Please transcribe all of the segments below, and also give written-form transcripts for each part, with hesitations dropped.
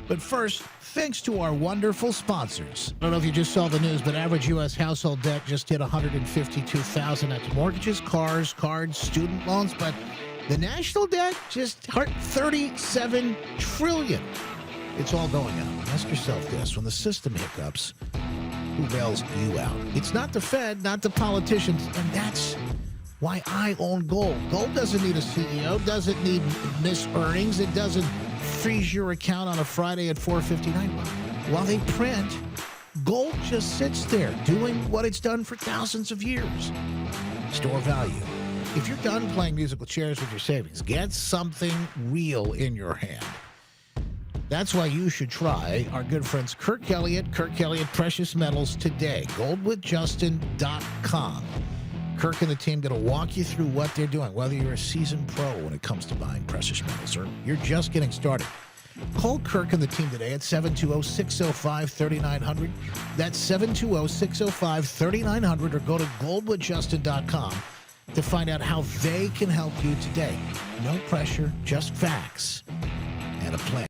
But first, thanks to our wonderful sponsors. I don't know if you just saw the news, but average U.S. household debt just hit $152,000. That's mortgages, cars, cards, student loans. But the national debt just hit $37 trillion. It's all going up. Ask yourself this. When the system hiccups, who bails you out? It's not the Fed, not the politicians, and that's why I own gold. Gold doesn't need a CEO, doesn't need missed earnings. It doesn't freeze your account on a Friday at $4.59. While they print, gold just sits there doing what it's done for thousands of years. Store value. If you're done playing musical chairs with your savings, get something real in your hand. That's why you should try our good friends Kirk Elliott Precious Metals today. Goldwithjustin.com. Kirk and the team going to walk you through what they're doing, whether you're a seasoned pro when it comes to buying precious metals or you're just getting started. Call Kirk and the team today at 720-605-3900. That's 720-605-3900, or go to goldwithjustin.com to find out how they can help you today. No pressure, just facts and a plan.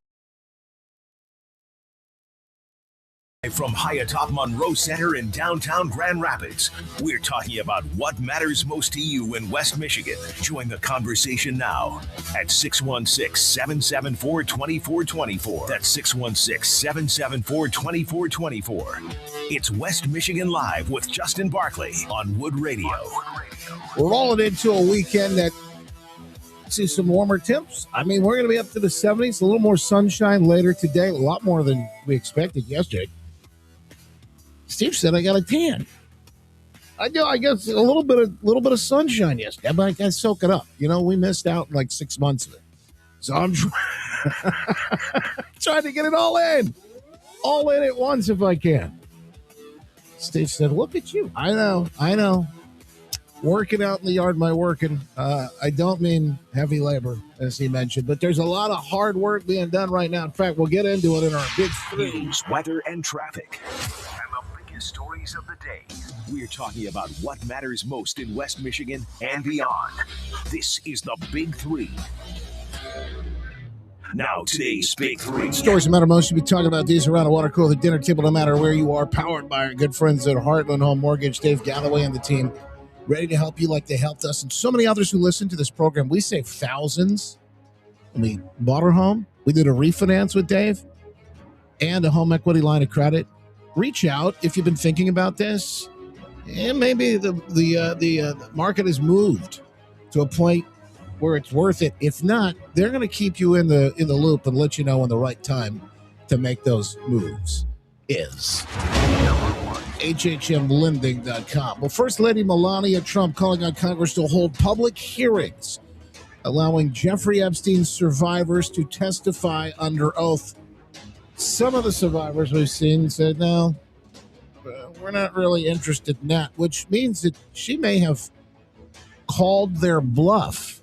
From high atop Monroe Center in downtown Grand Rapids, we're talking about what matters most to you in West Michigan. Join the conversation now at 616-774-2424. That's 616-774-2424. It's West Michigan Live with Justin Barkley on Wood Radio. We're rolling into a weekend that sees some warmer temps. I mean, we're going to be up to the 70s, a little more sunshine later today, a lot more than we expected yesterday. Steve said I got a tan. I do. I guess a little bit of sunshine yesterday, but I got to soak it up. You know, we missed out like 6 months of it, so I'm trying to get it all in at once if I can. Steve said, "Look at you." I know. Working out in the yard, my working. I don't mean heavy labor, as he mentioned, but there's a lot of hard work being done right now. In fact, we'll get into it in our big three. News, weather, and traffic. Stories of the day. We're talking about what matters most in West Michigan and beyond. This is the Big Three. Now, today's Big Three. Stories that matter most. We'll be talking about these around the water cooler, the dinner table, no matter where you are. Powered by our good friends at Heartland Home Mortgage. Dave Galloway and the team ready to help you like they helped us and so many others who listen to this program. We saved thousands when we bought our home. We did a refinance with Dave and a home equity line of credit. Reach out if you've been thinking about this, and maybe the market has moved to a point where it's worth it. If not, they're going to keep you in the loop and let you know when the right time to make those moves is. HHMlending.com. Well, First Lady Melania Trump calling on Congress to hold public hearings, allowing Jeffrey Epstein's survivors to testify under oath. Some of the survivors we've seen said, no, we're not really interested in that, which means that she may have called their bluff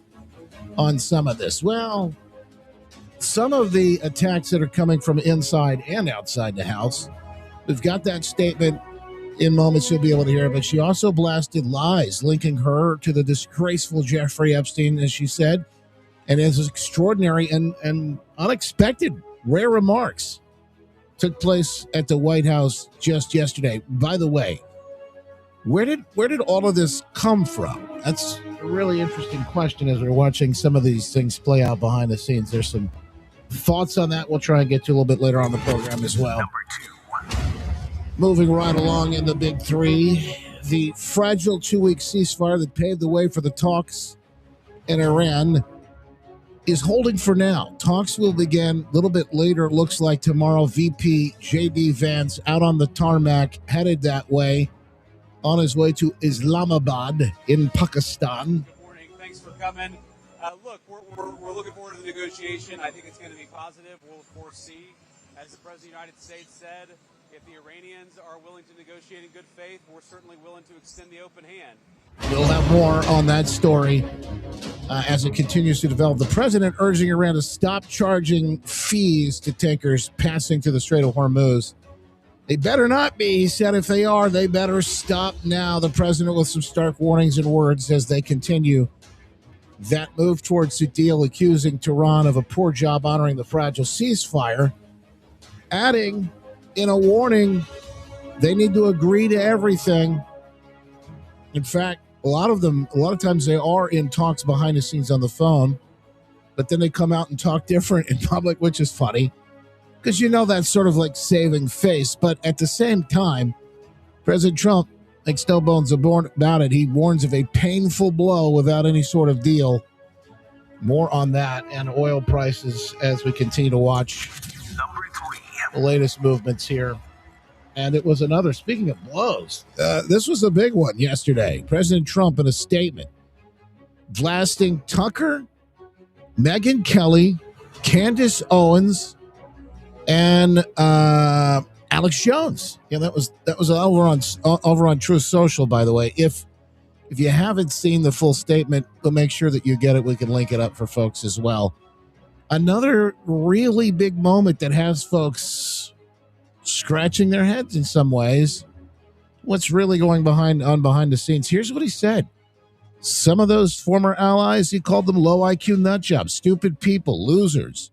on some of this. Well, some of the attacks that are coming from inside and outside the House, we've got that statement in moments you'll be able to hear, but she also blasted lies linking her to the disgraceful Jeffrey Epstein, as she said, and as extraordinary and unexpected rare remarks took place at the White House just yesterday. By the way, where did all of this come from? That's a really interesting question as we're watching some of these things play out behind the scenes. There's some thoughts on that we'll try and get to a little bit later on the program as well. Number 2. Moving right along in the Big Three, the fragile 2-week ceasefire that paved the way for the talks in Iran is holding for now. Talks will begin a little bit later, it looks like tomorrow. VP J.D. Vance out on the tarmac, headed that way, on his way to Islamabad in Pakistan. Good morning. Thanks for coming. Look, we're looking forward to the negotiation. I think it's going to be positive. We'll, of course, see, as the President of the United States said, if the Iranians are willing to negotiate in good faith, we're certainly willing to extend the open hand. We'll have more on that story as it continues to develop. The president urging Iran to stop charging fees to tankers passing through the Strait of Hormuz. They better not be, he said. If they are, they better stop now. The president with some stark warnings and words as they continue that move towards the deal, accusing Tehran of a poor job honoring the fragile ceasefire. adding in a warning, they need to agree to everything. In fact, a lot of times they are in talks behind the scenes on the phone, but then they come out and talk different in public, which is funny because that's sort of like saving face. But at the same time, President Trump makes no bones about it. He warns of a painful blow without any sort of deal. More on that and oil prices as we continue to watch Number 3. the latest movements here. And it was another, speaking of blows, this was a big one yesterday. President Trump in a statement blasting Tucker, Megyn Kelly, Candace Owens, and Alex Jones. That was over on Truth Social, by the way. If you haven't seen the full statement, we'll make sure that you get it. We can link it up for folks as well. Another really big moment that has folks scratching their heads in some ways. What's really going behind the scenes? Here's what he said. Some of those former allies, he called them low IQ nutjobs, stupid people, losers,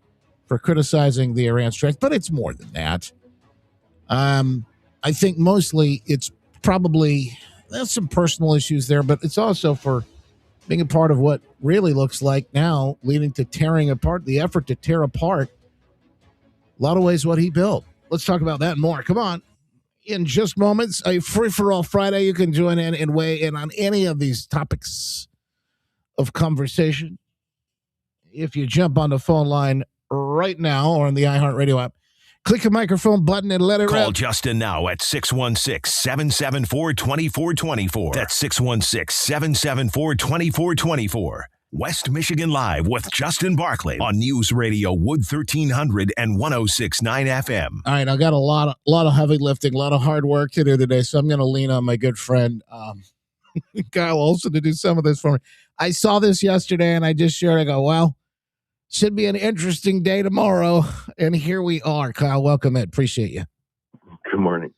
for criticizing the Iran strikes. But it's more than that. I think mostly it's probably there's some personal issues there, but it's also for being a part of what really looks like now leading to tearing apart, the effort to tear apart a lot of ways what he built. Let's talk about that and more. Come on. In just moments, a free-for-all Friday. You can join in and weigh in on any of these topics of conversation. If you jump on the phone line right now or on the iHeartRadio app, click the microphone button and let it Call rip. Justin now at 616-774-2424. That's 616-774-2424. West Michigan Live with Justin Barclay on News Radio Wood 1300 and 106.9 FM. All right, I got a lot of heavy lifting, a lot of hard work to do today, so I'm going to lean on my good friend Kyle Olson to do some of this for me. I saw this yesterday, and I just shared. I go, well, should be an interesting day tomorrow, and here we are. Kyle, welcome in. Appreciate you. Good morning.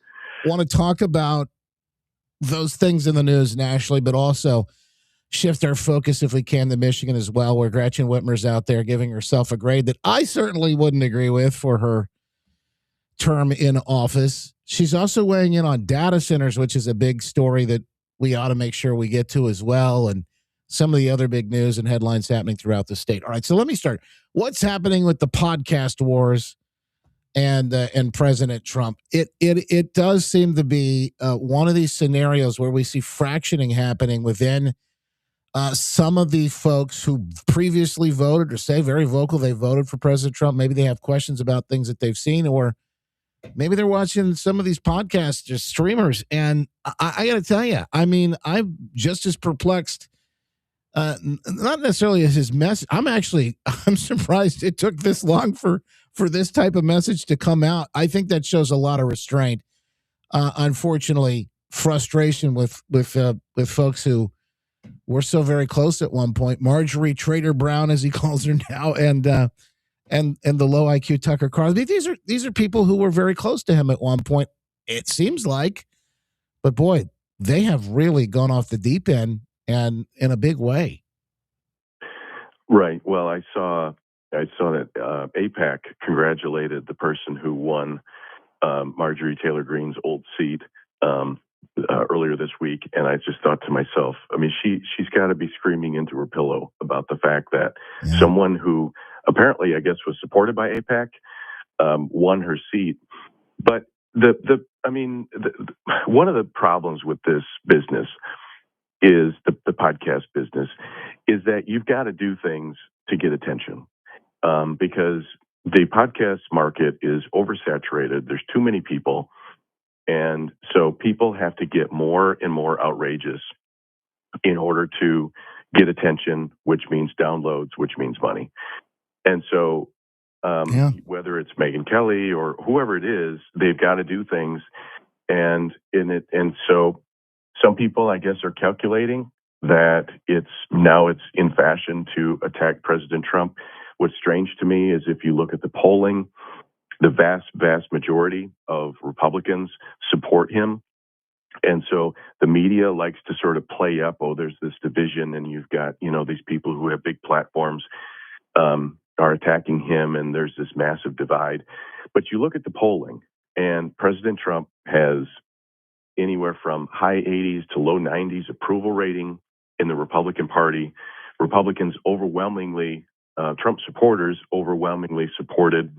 Want to talk about those things in the news nationally, but also shift our focus, if we can, to Michigan as well, where Gretchen Whitmer's out there giving herself a grade that I certainly wouldn't agree with for her term in office. She's also weighing in on data centers, which is a big story that we ought to make sure we get to as well, and some of the other big news and headlines happening throughout the state. All right, so let me start. What's happening with the podcast wars and President Trump? It does seem to be one of these scenarios where we see fractioning happening within some of the folks who previously voted or say very vocal they voted for President Trump. Maybe they have questions about things that they've seen, or maybe they're watching some of these podcasts or streamers. And I got to tell you, I mean, I'm just as perplexed. Not necessarily as his message. I'm surprised it took this long for this type of message to come out. I think that shows a lot of restraint. Unfortunately, frustration with folks who were so very close at one point. Marjorie Trader Brown, as he calls her now, and the low IQ Tucker Carlson. These are people who were very close to him at one point, it seems like. But boy, they have really gone off the deep end, and in a big way. Right. Well, I saw that AIPAC congratulated the person who won Marjorie Taylor Greene's old seat earlier this week, and I just thought to myself, I mean, she's got to be screaming into her pillow about the fact that someone who apparently, I guess, was supported by AIPAC won her seat. But one of the problems with this business is the podcast business is that you've got to do things to get attention because the podcast market is oversaturated. There's too many people. And so people have to get more and more outrageous in order to get attention, which means downloads, which means money. And so whether it's Megyn Kelly or whoever it is, they've got to do things. And so some people, I guess, are calculating that it's in fashion to attack President Trump. What's strange to me is if you look at the polling, the vast, vast majority of Republicans support him. And so the media likes to sort of play up, there's this division and you've got, these people who have big platforms are attacking him, and there's this massive divide. But you look at the polling, and President Trump has anywhere from high 80s to low 90s approval rating in the Republican Party. Republicans overwhelmingly, Trump supporters overwhelmingly supported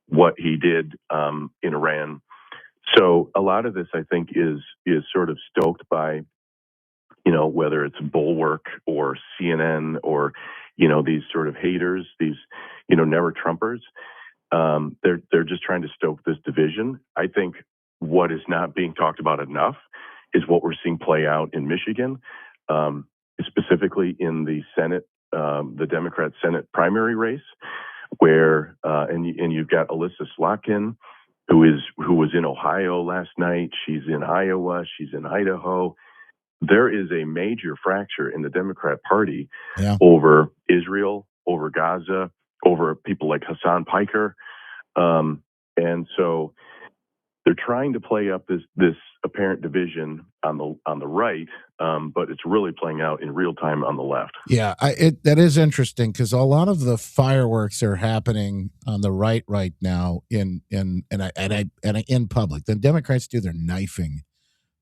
what he did in Iran. So a lot of this, I think, is sort of stoked by, whether it's Bulwark or CNN or, these sort of haters, these, never Trumpers. They're just trying to stoke this division. I think what is not being talked about enough is what we're seeing play out in Michigan, specifically in the Senate, the Democrat Senate primary race, where and you've got Alyssa Slotkin, who was in Ohio last night. She's in Iowa. She's in Idaho. There is a major fracture in the Democrat Party over Israel, over Gaza, over people like Hassan Piker. And so they're trying to play up this apparent division on the right, but it's really playing out in real time on the left. Yeah, that is interesting because a lot of the fireworks are happening on the right now in public. The Democrats do their knifing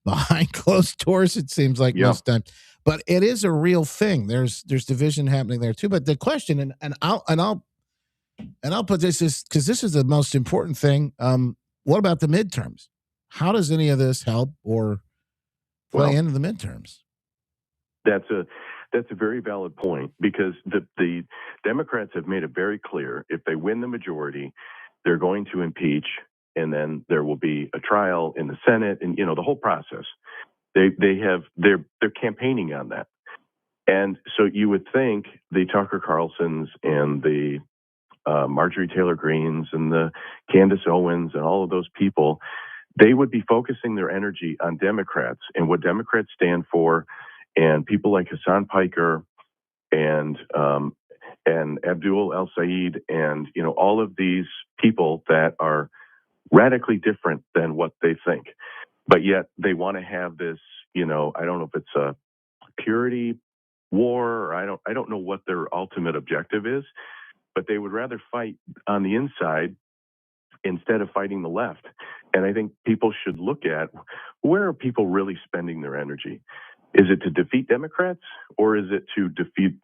behind closed doors, it seems like most times. But it is a real thing. There's division happening there too. But the question, and I'll put this is because this is the most important thing. What about the midterms? How does any of this help or play into the midterms? That's a very valid point because the Democrats have made it very clear if they win the majority, they're going to impeach, and then there will be a trial in the Senate, and the whole process. They're campaigning on that, and so you would think the Tucker Carlsons and the Marjorie Taylor Greens and the Candace Owens and all of those people, they would be focusing their energy on Democrats and what Democrats stand for, and people like Hassan Piker and Abdul El Sayed and all of these people that are radically different than what they think, but yet they want to have this. I don't know if it's a purity war, or I don't know what their ultimate objective is, but they would rather fight on the inside instead of fighting the left. And I think people should look at where are people really spending their energy? Is it to defeat Democrats or is it to defeat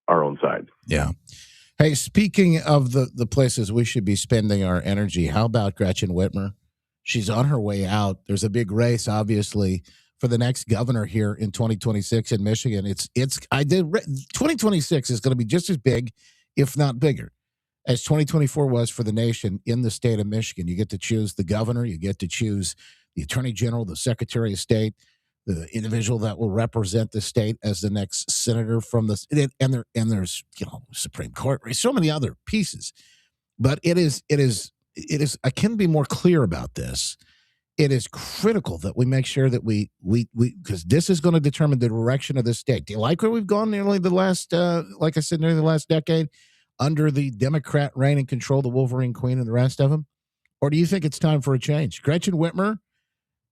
our own side? Yeah. Hey, speaking of the places we should be spending our energy, how about Gretchen Whitmer? She's on her way out. There's a big race, obviously, for the next governor here in 2026 in Michigan. 2026 is going to be just as big, if not bigger, as 2024 was for the nation in the state of Michigan. You get to choose the governor, you get to choose the attorney general, the secretary of state, the individual that will represent the state as the next senator from the and there's Supreme Court race, so many other pieces. But it is I can be more clear about this. It is critical that we make sure that we because this is going to determine the direction of the state. Do you like where we've gone nearly the last like I said, nearly the last decade under the Democrat reign and control, the Wolverine Queen and the rest of them? Or do you think it's time for a change? Gretchen Whitmer,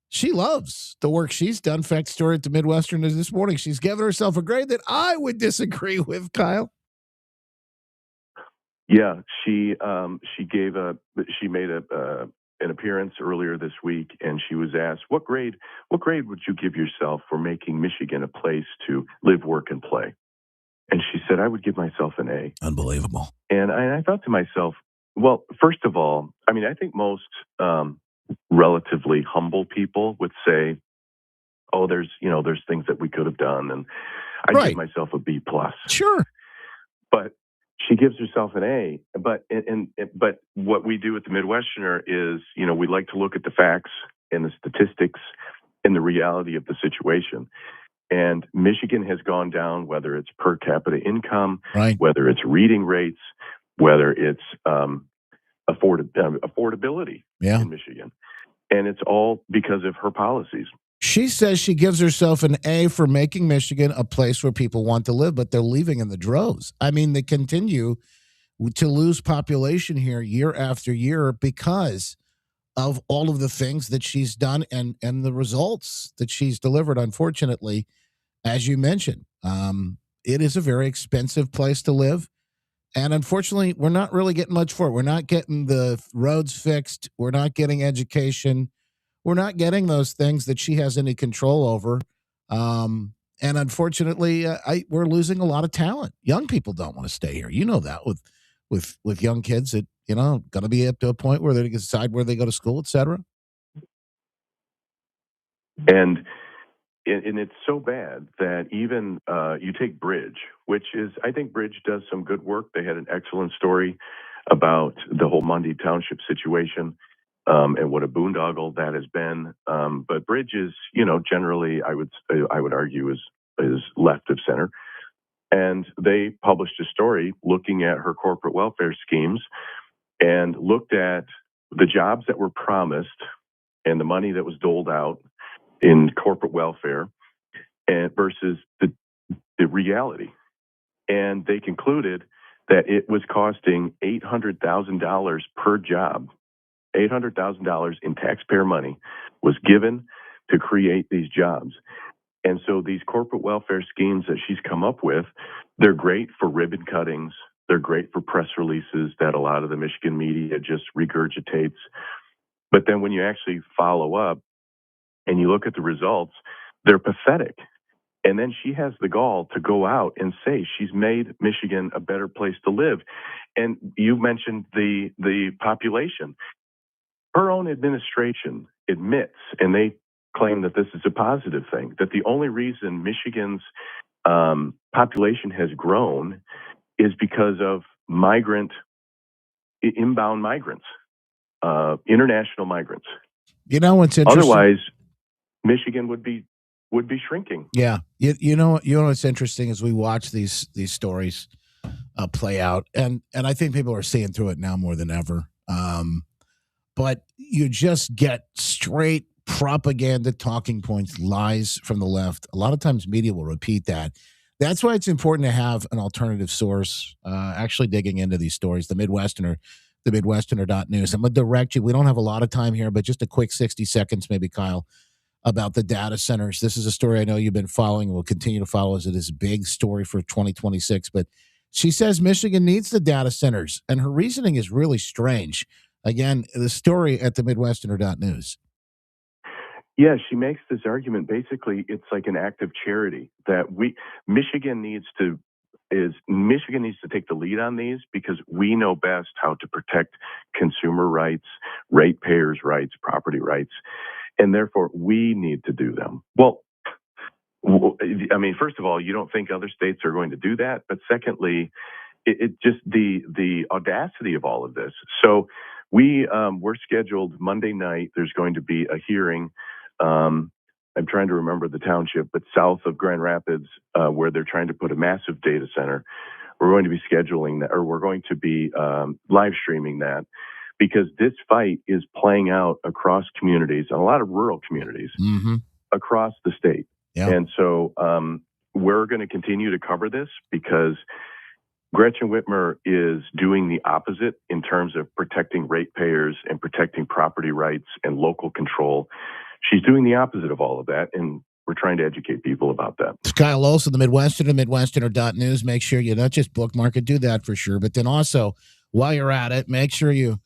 she loves the work she's done. In fact, story at the Midwestern is this morning. She's given herself a grade that I would disagree with, Kyle. Yeah, she made an appearance earlier this week, and she was asked, "What grade would you give yourself for making Michigan a place to live, work, and play?" And she said, "I would give myself an A." Unbelievable. And I thought to myself, well, first of all, I mean, I think most relatively humble people would say, "Oh, there's things that we could have done," and I'd give myself a B plus. Sure, but she gives herself an A. But but what we do at the Midwesterner is, we like to look at the facts and the statistics and the reality of the situation. And Michigan has gone down, whether it's per capita income, whether it's reading rates, whether it's affordability in Michigan. And it's all because of her policies. She says she gives herself an A for making Michigan a place where people want to live, but they're leaving in the droves. I mean, they continue to lose population here year after year because of all of the things that she's done and the results that she's delivered. Unfortunately, as you mentioned, it is a very expensive place to live. And unfortunately, we're not really getting much for it. We're not getting the roads fixed. We're not getting education. We're not getting those things that she has any control over. And unfortunately, we're losing a lot of talent. Young people don't want to stay here. You know that with young kids that going to be up to a point where they decide where they go to school, et cetera. And it's so bad that even you take Bridge, which is, I think Bridge does some good work. They had an excellent story about the whole Mundy Township situation and what a boondoggle that has been. But Bridge is, generally, I would argue is left of center. And they published a story looking at her corporate welfare schemes and looked at the jobs that were promised and the money that was doled out in corporate welfare and versus the reality. And they concluded that it was costing $800,000 per job. $800,000 in taxpayer money was given to create these jobs. And so these corporate welfare schemes that she's come up with, they're great for ribbon cuttings. They're great for press releases that a lot of the Michigan media just regurgitates. But then when you actually follow up and you look at the results, they're pathetic. And then she has the gall to go out and say she's made Michigan a better place to live. And you mentioned the population. Her own administration admits, and they claim that this is a positive thing, that the only reason Michigan's population has grown is because of inbound migrants, international migrants. You know what's interesting? Otherwise, Michigan would be shrinking. Yeah, you know what's interesting is we watch these stories play out, and I think people are seeing through it now more than ever. But you just get straight propaganda talking points, lies from the left. A lot of times media will repeat that. That's why it's important to have an alternative source actually digging into these stories. The Midwesterner.news. I'm going to direct you. We don't have a lot of time here, but just a quick 60 seconds, maybe, Kyle, about the data centers. This is a story I know you've been following and will continue to follow as it is a big story for 2026. But she says Michigan needs the data centers, and her reasoning is really strange. Again, the story at the Midwesterner.news. Yeah, she makes this argument. Basically, it's like an act of charity that Michigan needs to take the lead on these because we know best how to protect consumer rights, ratepayers' rights, property rights, and therefore we need to do them. Well, I mean, first of all, you don't think other states are going to do that, but secondly, it just the audacity of all of this. So we're scheduled Monday night. There's going to be a hearing. I'm trying to remember the township, but south of Grand Rapids, where they're trying to put a massive data center. We're going to be scheduling that, or we're going to be live streaming that, because this fight is playing out across communities, and a lot of rural communities across the state. Yeah. And so we're going to continue to cover this because Gretchen Whitmer is doing the opposite in terms of protecting ratepayers and protecting property rights and local control. She's doing the opposite of all of that, and we're trying to educate people about that. It's Kyle Olson, the Midwesterner, Midwesterner.news. Make sure you not just bookmark it, do that for sure, but then also, while you're at it, make sure you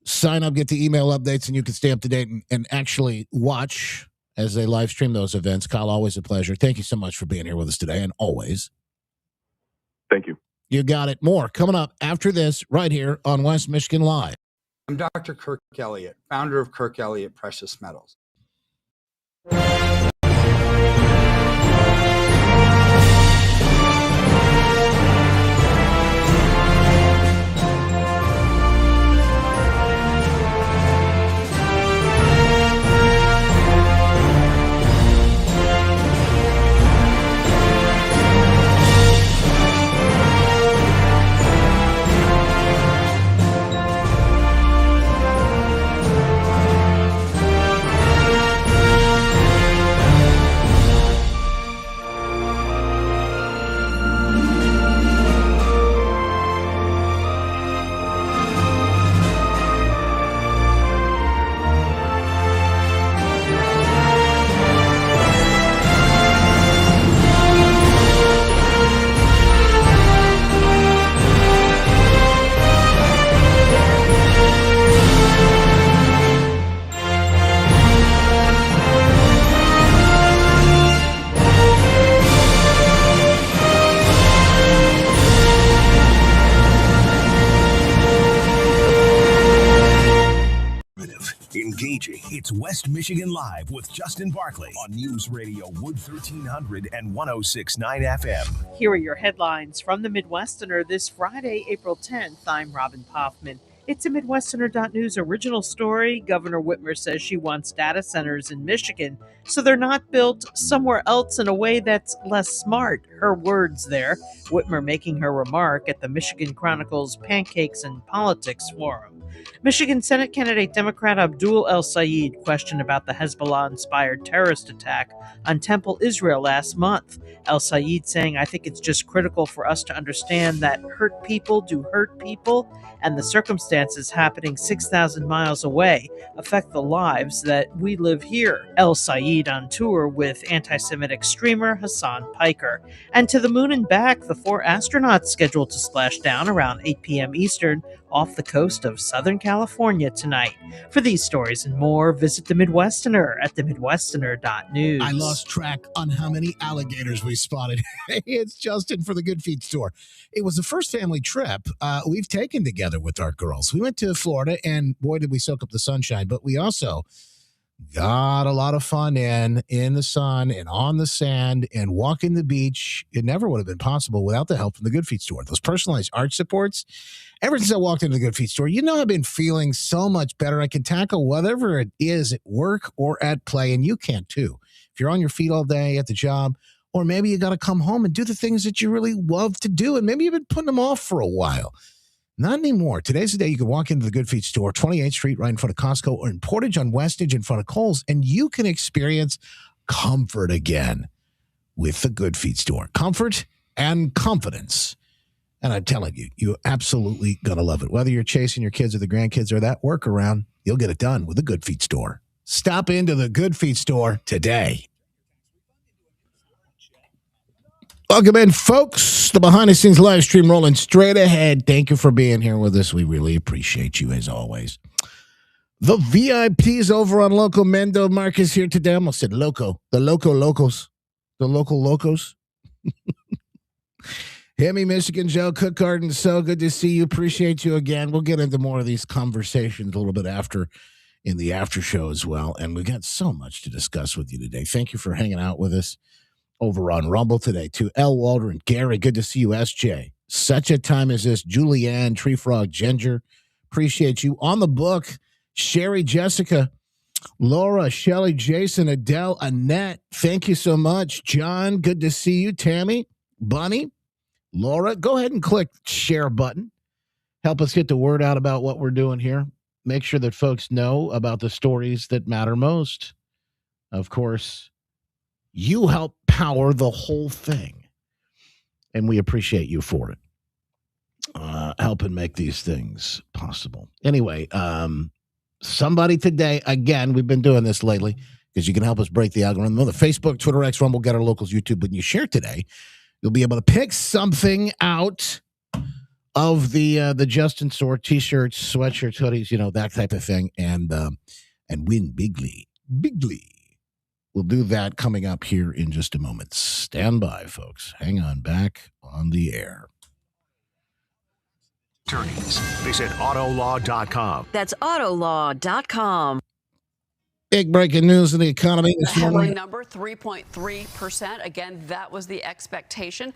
sign up, get the email updates, and you can stay up to date and actually watch as they live stream those events. Kyle, always a pleasure. Thank you so much for being here with us today, and always. Thank you. You got it. More coming up after this right here on West Michigan Live. I'm Dr. Kirk Elliott, founder of Kirk Elliott Precious Metals. Engaging. It's West Michigan Live with Justin Barkley on News Radio Wood 1300 and 106.9 FM. Here are your headlines from the Midwesterner this Friday, April 10th. I'm Robin Poffman. It's a Midwesterner.news original story. Governor Whitmer says she wants data centers in Michigan, so they're not built somewhere else in a way that's less smart. Her words there. Whitmer making her remark at the Michigan Chronicle's Pancakes and Politics Forum. Michigan Senate candidate Democrat Abdul El Sayed questioned about the Hezbollah-inspired terrorist attack on Temple, Israel last month. El Sayed saying, I think it's just critical for us to understand that hurt people do hurt people, and the circumstances happening 6,000 miles away affect the lives that we live here. El Sayed on tour with anti-Semitic streamer Hassan Piker. And to the moon and back, the 4 astronauts scheduled to splash down around 8 p.m. Eastern off the coast of Southern California tonight. For these stories and more, visit the Midwesterner at themidwesterner.news. I lost track on how many alligators we spotted. It's Justin for the Good Feet store. It was the first family trip we've taken together with our girls. We went to Florida, and boy, did we soak up the sunshine. But we also got a lot of fun in the sun and on the sand and walking the beach. It never would have been possible without the help from the Good Feet store. Those personalized arch supports. Ever since I walked into the Good Feet store, I've been feeling so much better. I can tackle whatever it is at work or at play, and you can too. If you're on your feet all day at the job, or maybe you got to come home and do the things that you really love to do, and maybe you've been putting them off for a while. Not anymore. Today's the day you can walk into the Good Feet store, 28th Street, right in front of Costco, or in Portage on Westage in front of Kohl's, and you can experience comfort again with the Good Feet store. Comfort and confidence. And I'm telling you, you're absolutely going to love it. Whether you're chasing your kids or the grandkids or that workaround, you'll get it done with the Good Feet store. Stop into the Good Feet store today. Welcome in, folks. The behind-the-scenes live stream rolling straight ahead. Thank you for being here with us. We really appreciate you, as always. The VIPs over on Loco Mendo. Mark is here today. I almost said Loco. The Loco Locos. The Local Locos. Hemi, Michigan, Joe Cookgarden. So good to see you. Appreciate you again. We'll get into more of these conversations a little bit after in the after show as well. And we got so much to discuss with you today. Thank you for hanging out with us over on Rumble today, to L. Waldron, Gary, good to see you, SJ. Such a time as this, Julianne, Tree Frog, Ginger, appreciate you. On the book, Sherry, Jessica, Laura, Shelly, Jason, Adele, Annette, thank you so much. John, good to see you. Tammy, Bunny, Laura, go ahead and click share button. Help us get the word out about what we're doing here. Make sure that folks know about the stories that matter most. Of course, you help power the whole thing, and we appreciate you for it, helping make these things possible. Anyway, somebody today, again, we've been doing this lately because you can help us break the algorithm. On the Facebook, Twitter, X, Rumble, Get Our Locals, YouTube. When you share today, you'll be able to pick something out of the Justin store, T-shirts, sweatshirts, hoodies, that type of thing, and win bigly. We'll do that coming up here in just a moment. Stand by, folks. Hang on, back on the air. Attorneys. Visit autolaw.com. That's autolaw.com. Big breaking news in the economy this Headline morning. number 3.3%. Again, that was the expectation.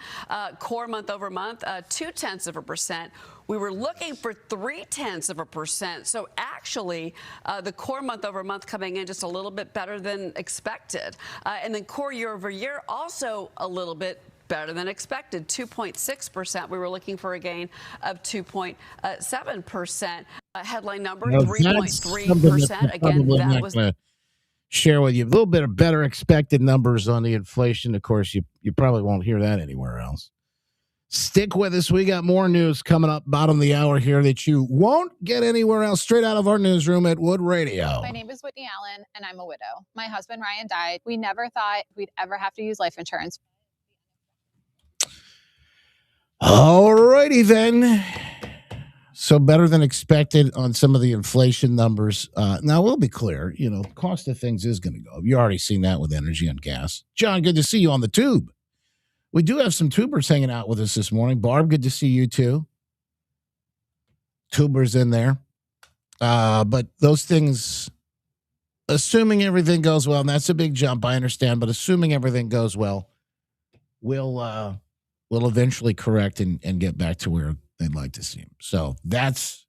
Core month over month, 0.2%. We were looking for 0.3%. So actually, the core month over month coming in just a little bit better than expected. And then core year over year also a little bit better than expected, 2.6%. We were looking for a gain of 2.7%. Headline number, 3.3%. Again, that was share with you a little bit of better expected numbers on the inflation. Of course, you probably won't hear that anywhere else. Stick with us. We got more news coming up bottom of the hour here that you won't get anywhere else. Straight out of our newsroom at Wood Radio. My name is Whitney Allen, and I'm a widow. My husband, Ryan, died. We never thought we'd ever have to use life insurance. All righty then. So better than expected on some of the inflation numbers. Now, we'll be clear, cost of things is going to go up. You've already seen that with energy and gas. John, good to see you on the tube. We do have some tubers hanging out with us this morning. Barb, good to see you too. Tubers in there. But those things assuming everything goes well, and that's a big jump, I understand, but assuming everything goes well, we'll eventually correct and get back to where they'd like to see him. So that's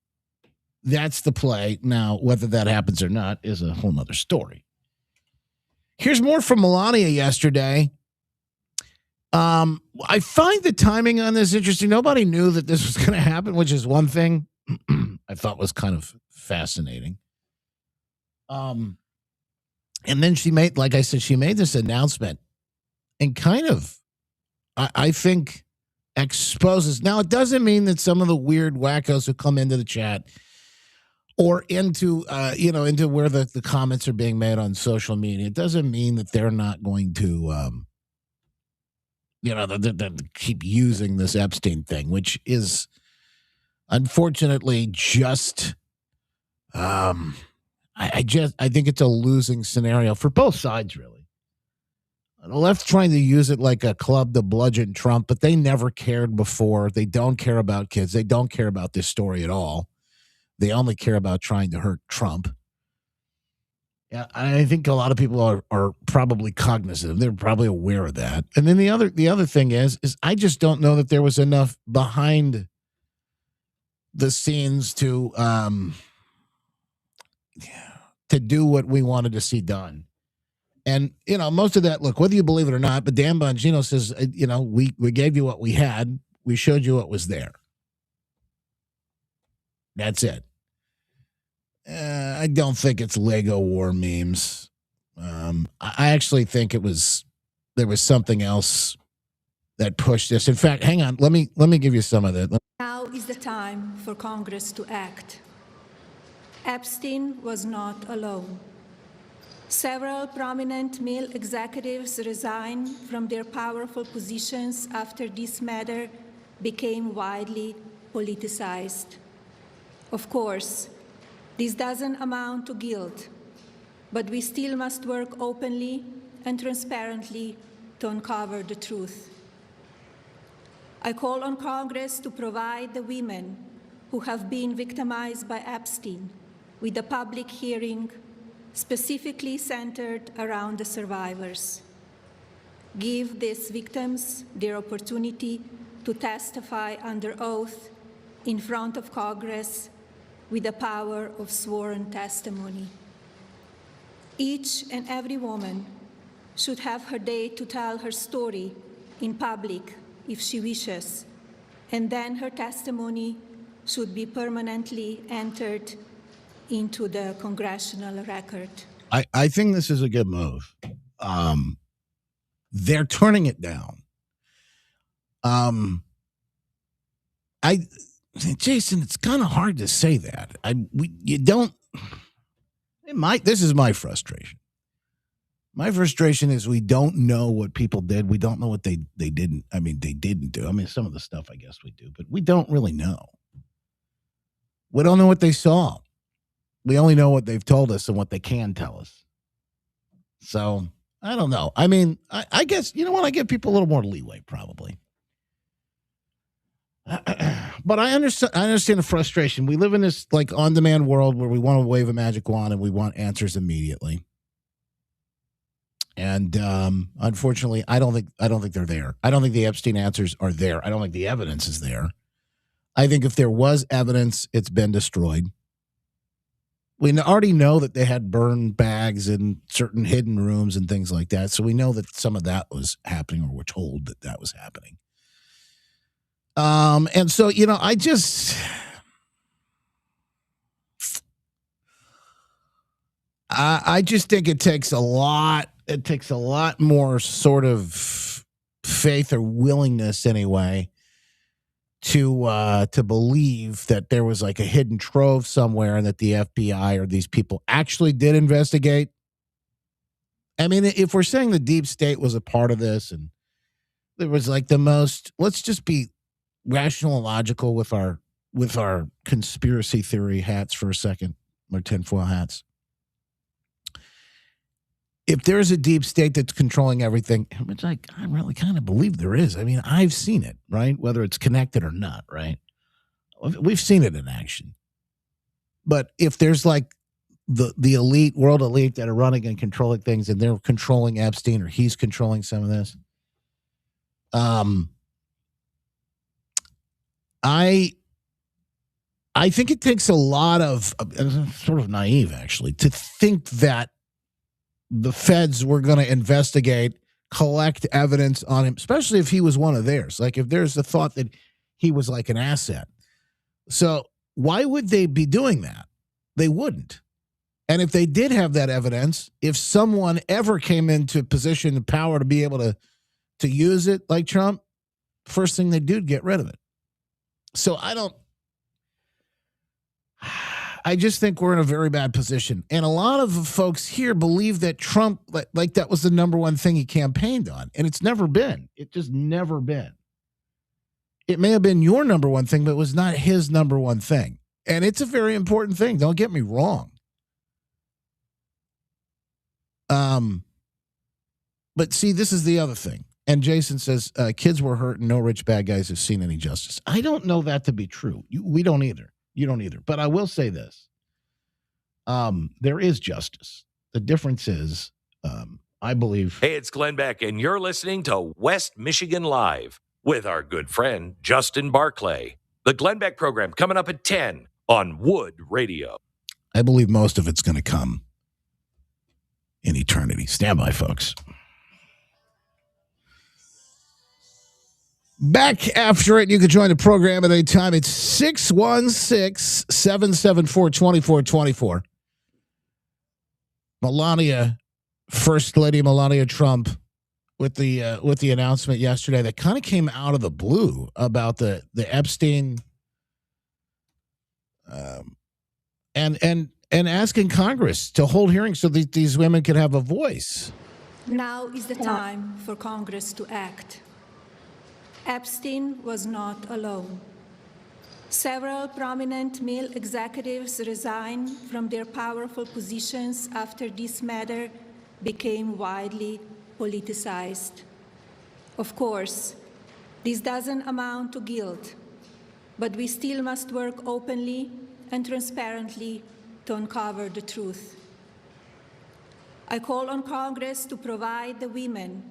the play. Now, whether that happens or not is a whole nother story. Here's more from Melania yesterday. I find the timing on this interesting. Nobody knew that this was going to happen, which is one thing I thought was kind of fascinating. And then she made, like I said, she made this announcement and kind of, I think, exposes. Now, it doesn't mean that some of the weird wackos who come into the chat or into into where the comments are being made on social media, it doesn't mean that they're not going to, they keep using this Epstein thing, which is unfortunately just, I think it's a losing scenario for both sides, really. The left's trying to use it like a club to bludgeon Trump, but they never cared before. They don't care about kids. They don't care about this story at all. They only care about trying to hurt Trump. Yeah, I think a lot of people are probably cognizant. They're probably aware of that. And then the other thing is I just don't know that there was enough behind the scenes to do what we wanted to see done. And, most of that, look, whether you believe it or not, but Dan Bongino says, we gave you what we had. We showed you what was there. That's it. I don't think it's Lego war memes. I actually think there was something else that pushed this. In fact, hang on. Let me give you some of that. Now is the time for Congress to act. Epstein was not alone. Several prominent male executives resigned from their powerful positions after this matter became widely politicized. Of course, this doesn't amount to guilt, but we still must work openly and transparently to uncover the truth. I call on Congress to provide the women who have been victimized by Epstein with a public hearing specifically centered around the survivors. Give these victims their opportunity to testify under oath in front of Congress with the power of sworn testimony. Each and every woman should have her day to tell her story in public if she wishes, and then her testimony should be permanently entered into the congressional record. I think this is a good move. They're turning it down. Jason, it's kind of hard to say that. This is my frustration. My frustration is we don't know what people did. We don't know what they didn't. They didn't do. Some of the stuff I guess we do, but we don't really know. We don't know what they saw. We only know what they've told us and what they can tell us. So I don't know. I guess, you know what? I give people a little more leeway, probably. But I understand the frustration. We live in this like on-demand world where we want to wave a magic wand and we want answers immediately. And unfortunately, I don't think they're there. I don't think the Epstein answers are there. I don't think the evidence is there. I think if there was evidence, it's been destroyed. We already know that they had burned bags in certain hidden rooms and things like that. So we know that some of that was happening, or we're told that was happening. And so, I just think it takes a lot. It takes a lot more sort of faith or willingness, anyway, to believe that there was like a hidden trove somewhere and that the FBI or these people actually did investigate. If we're saying the deep state was a part of this and there was like the most, let's just be rational and logical with our conspiracy theory hats for a second, or tinfoil hats. If there's a deep state that's controlling everything, which I really kind of believe there is. I've seen it, right? Whether it's connected or not, right? We've seen it in action. But if there's like the elite, world elite that are running and controlling things, and they're controlling Epstein, or he's controlling some of this. I think it takes a lot of sort of naive, actually, to think that the feds were going to investigate, collect evidence on him, especially if he was one of theirs. Like if there's the thought that he was like an asset. So why would they be doing that? They wouldn't. And if they did have that evidence, if someone ever came into position of power to be able to use it like Trump, first thing they do is get rid of it. So I just think we're in a very bad position. And a lot of folks here believe that Trump, like that was the number one thing he campaigned on. And it's never been. It just never been. It may have been your number one thing, but it was not his number one thing. And it's a very important thing. Don't get me wrong. But see, this is the other thing. And Jason says, kids were hurt and no rich bad guys have seen any justice. I don't know that to be true. We don't either. You don't either. But I will say this. There is justice. The difference is, I believe. Hey, it's Glenn Beck, and you're listening to West Michigan Live with our good friend, Justin Barclay. The Glenn Beck program coming up at 10 on Wood Radio. I believe most of it's going to come in eternity. Stand by, folks. Back after it. You can join the program at any time. It's 616-774-2424. First Lady Melania Trump, with the announcement yesterday that kind of came out of the blue about the Epstein, and asking Congress to hold hearings so that these women could have a voice. Now is the time for Congress to act. Epstein was not alone. Several prominent male executives resigned from their powerful positions after this matter became widely politicized. Of course, this doesn't amount to guilt, but we still must work openly and transparently to uncover the truth. I call on Congress to provide the women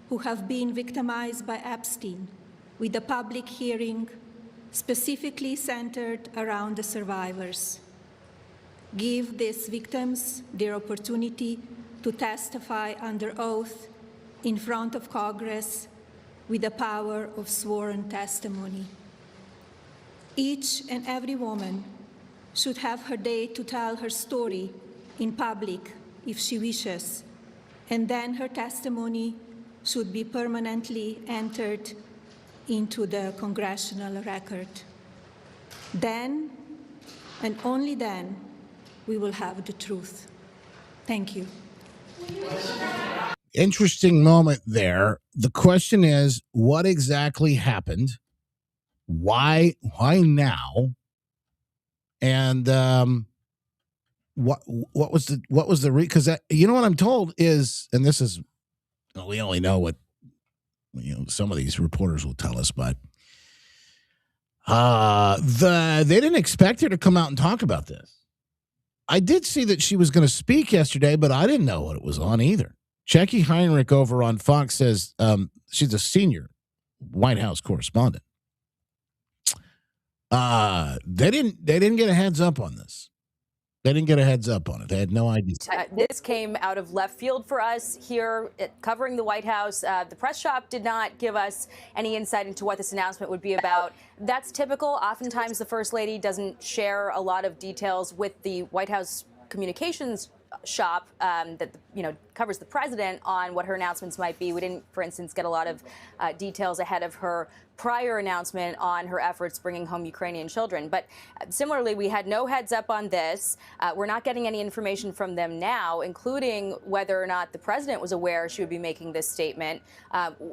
who have been victimized by Epstein with a public hearing specifically centered around the survivors. Give these victims their opportunity to testify under oath in front of Congress with the power of sworn testimony. Each and every woman should have her day to tell her story in public if she wishes, and then her testimony should be permanently entered into the congressional record. Then, and only then, we will have the truth. Thank you. Interesting moment there. The question is, what exactly happened? Why now? And what was the because you know what I'm told is, and this is, we only know what some of these reporters will tell us, but they didn't expect her to come out and talk about this. I did see that she was going to speak yesterday, but I didn't know what it was on either. Jackie Heinrich over on Fox says she's a senior White House correspondent. They didn't get a heads up on this. They didn't get a heads up on it. They had no idea. This came out of left field for us here covering the White House. The press shop did not give us any insight into what this announcement would be about. That's typical. Oftentimes, the First Lady doesn't share a lot of details with the White House communications shop that covers the president on what her announcements might be. We didn't, for instance, get a lot of details ahead of her prior announcement on her efforts bringing home Ukrainian children. But similarly, we had no heads up on this. We're not getting any information from them now, including whether or not the president was aware she would be making this statement.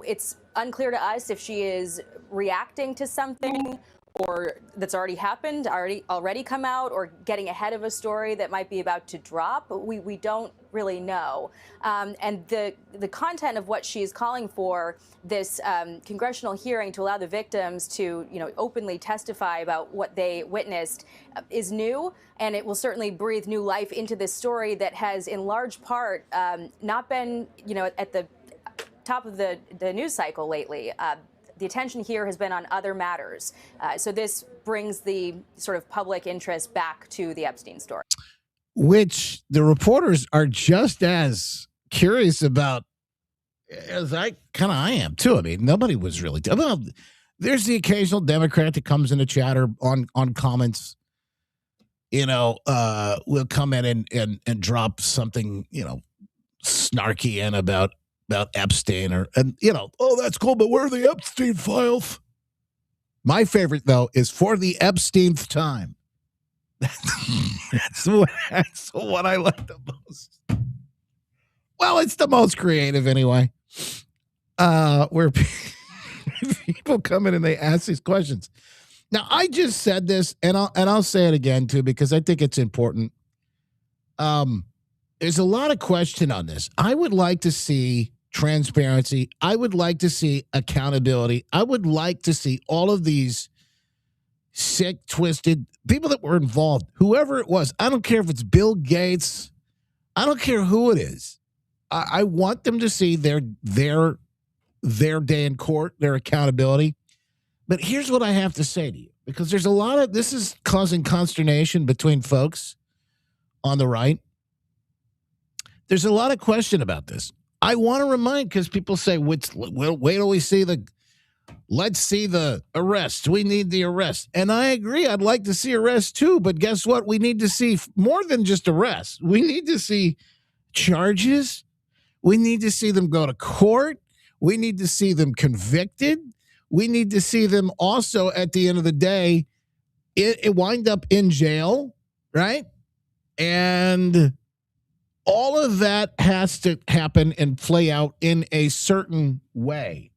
It's unclear to us if she is reacting to something or that's already happened, already come out, or getting ahead of a story that might be about to drop. We don't really know. And the content of what she's calling for, this congressional hearing to allow the victims to, openly testify about what they witnessed, is new, and it will certainly breathe new life into this story that has, in large part, not been, at the top of the news cycle lately. The attention here has been on other matters. So this brings the sort of public interest back to the Epstein story. Which the reporters are just as curious about as I am too. I mean, nobody was really. Well, there's the occasional Democrat that comes in to chatter on comments. Will come in and drop something, snarky in about Epstein oh, that's cool, but where are the Epstein files? My favorite, though, is for the Epsteinth time. That's what I like the most. Well, it's the most creative anyway. Where people come in and they ask these questions. Now, I just said this, and I'll say it again too, because I think it's important. There's a lot of question on this. I would like to see transparency. I would like to see accountability. I would like to see all of these sick, twisted people that were involved, whoever it was. I don't care if it's Bill Gates. I don't care who it is. I want them to see their day in court, their accountability. But here's what I have to say to you, because there's a lot of this is causing consternation between folks on the right. There's a lot of question about this. I want to remind, because people say, wait till we see let's see the arrest. We need the arrest. And I agree. I'd like to see arrest too. But guess what? We need to see more than just arrest. We need to see charges. We need to see them go to court. We need to see them convicted. We need to see them also, at the end of the day, it wind up in jail, right? And all of that has to happen and play out in a certain way.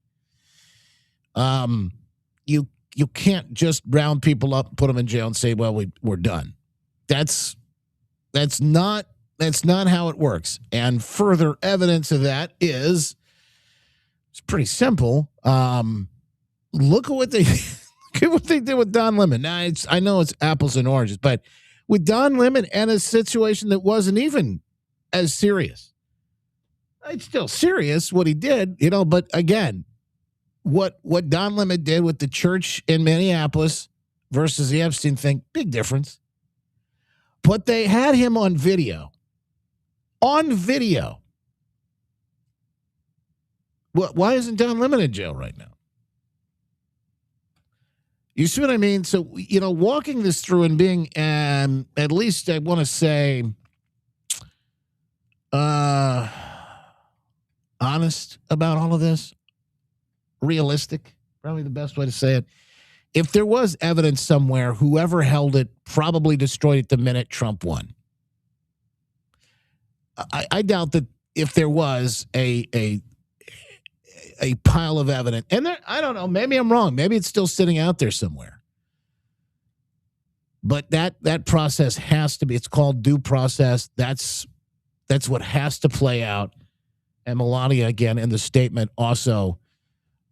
You can't just round people up, put them in jail, and say, "Well, we're done." That's not how it works. And further evidence of that is it's pretty simple. Look at what they did with Don Lemon. Now, I know it's apples and oranges, but with Don Lemon and a situation that wasn't even as serious. It's still serious what he did, but again, what Don Lemon did with the church in Minneapolis versus the Epstein thing, big difference. But they had him on video. On video. Why isn't Don Lemon in jail right now? You see what I mean? So, walking this through and being, at least I want to say, honest about all of this, realistic, probably the best way to say it. If there was evidence somewhere, whoever held it probably destroyed it the minute Trump won. I doubt that if there was a pile of evidence, and I don't know, maybe I'm wrong. Maybe it's still sitting out there somewhere. But that process has to be, it's called due process. That's what has to play out. And Melania, again, in the statement, also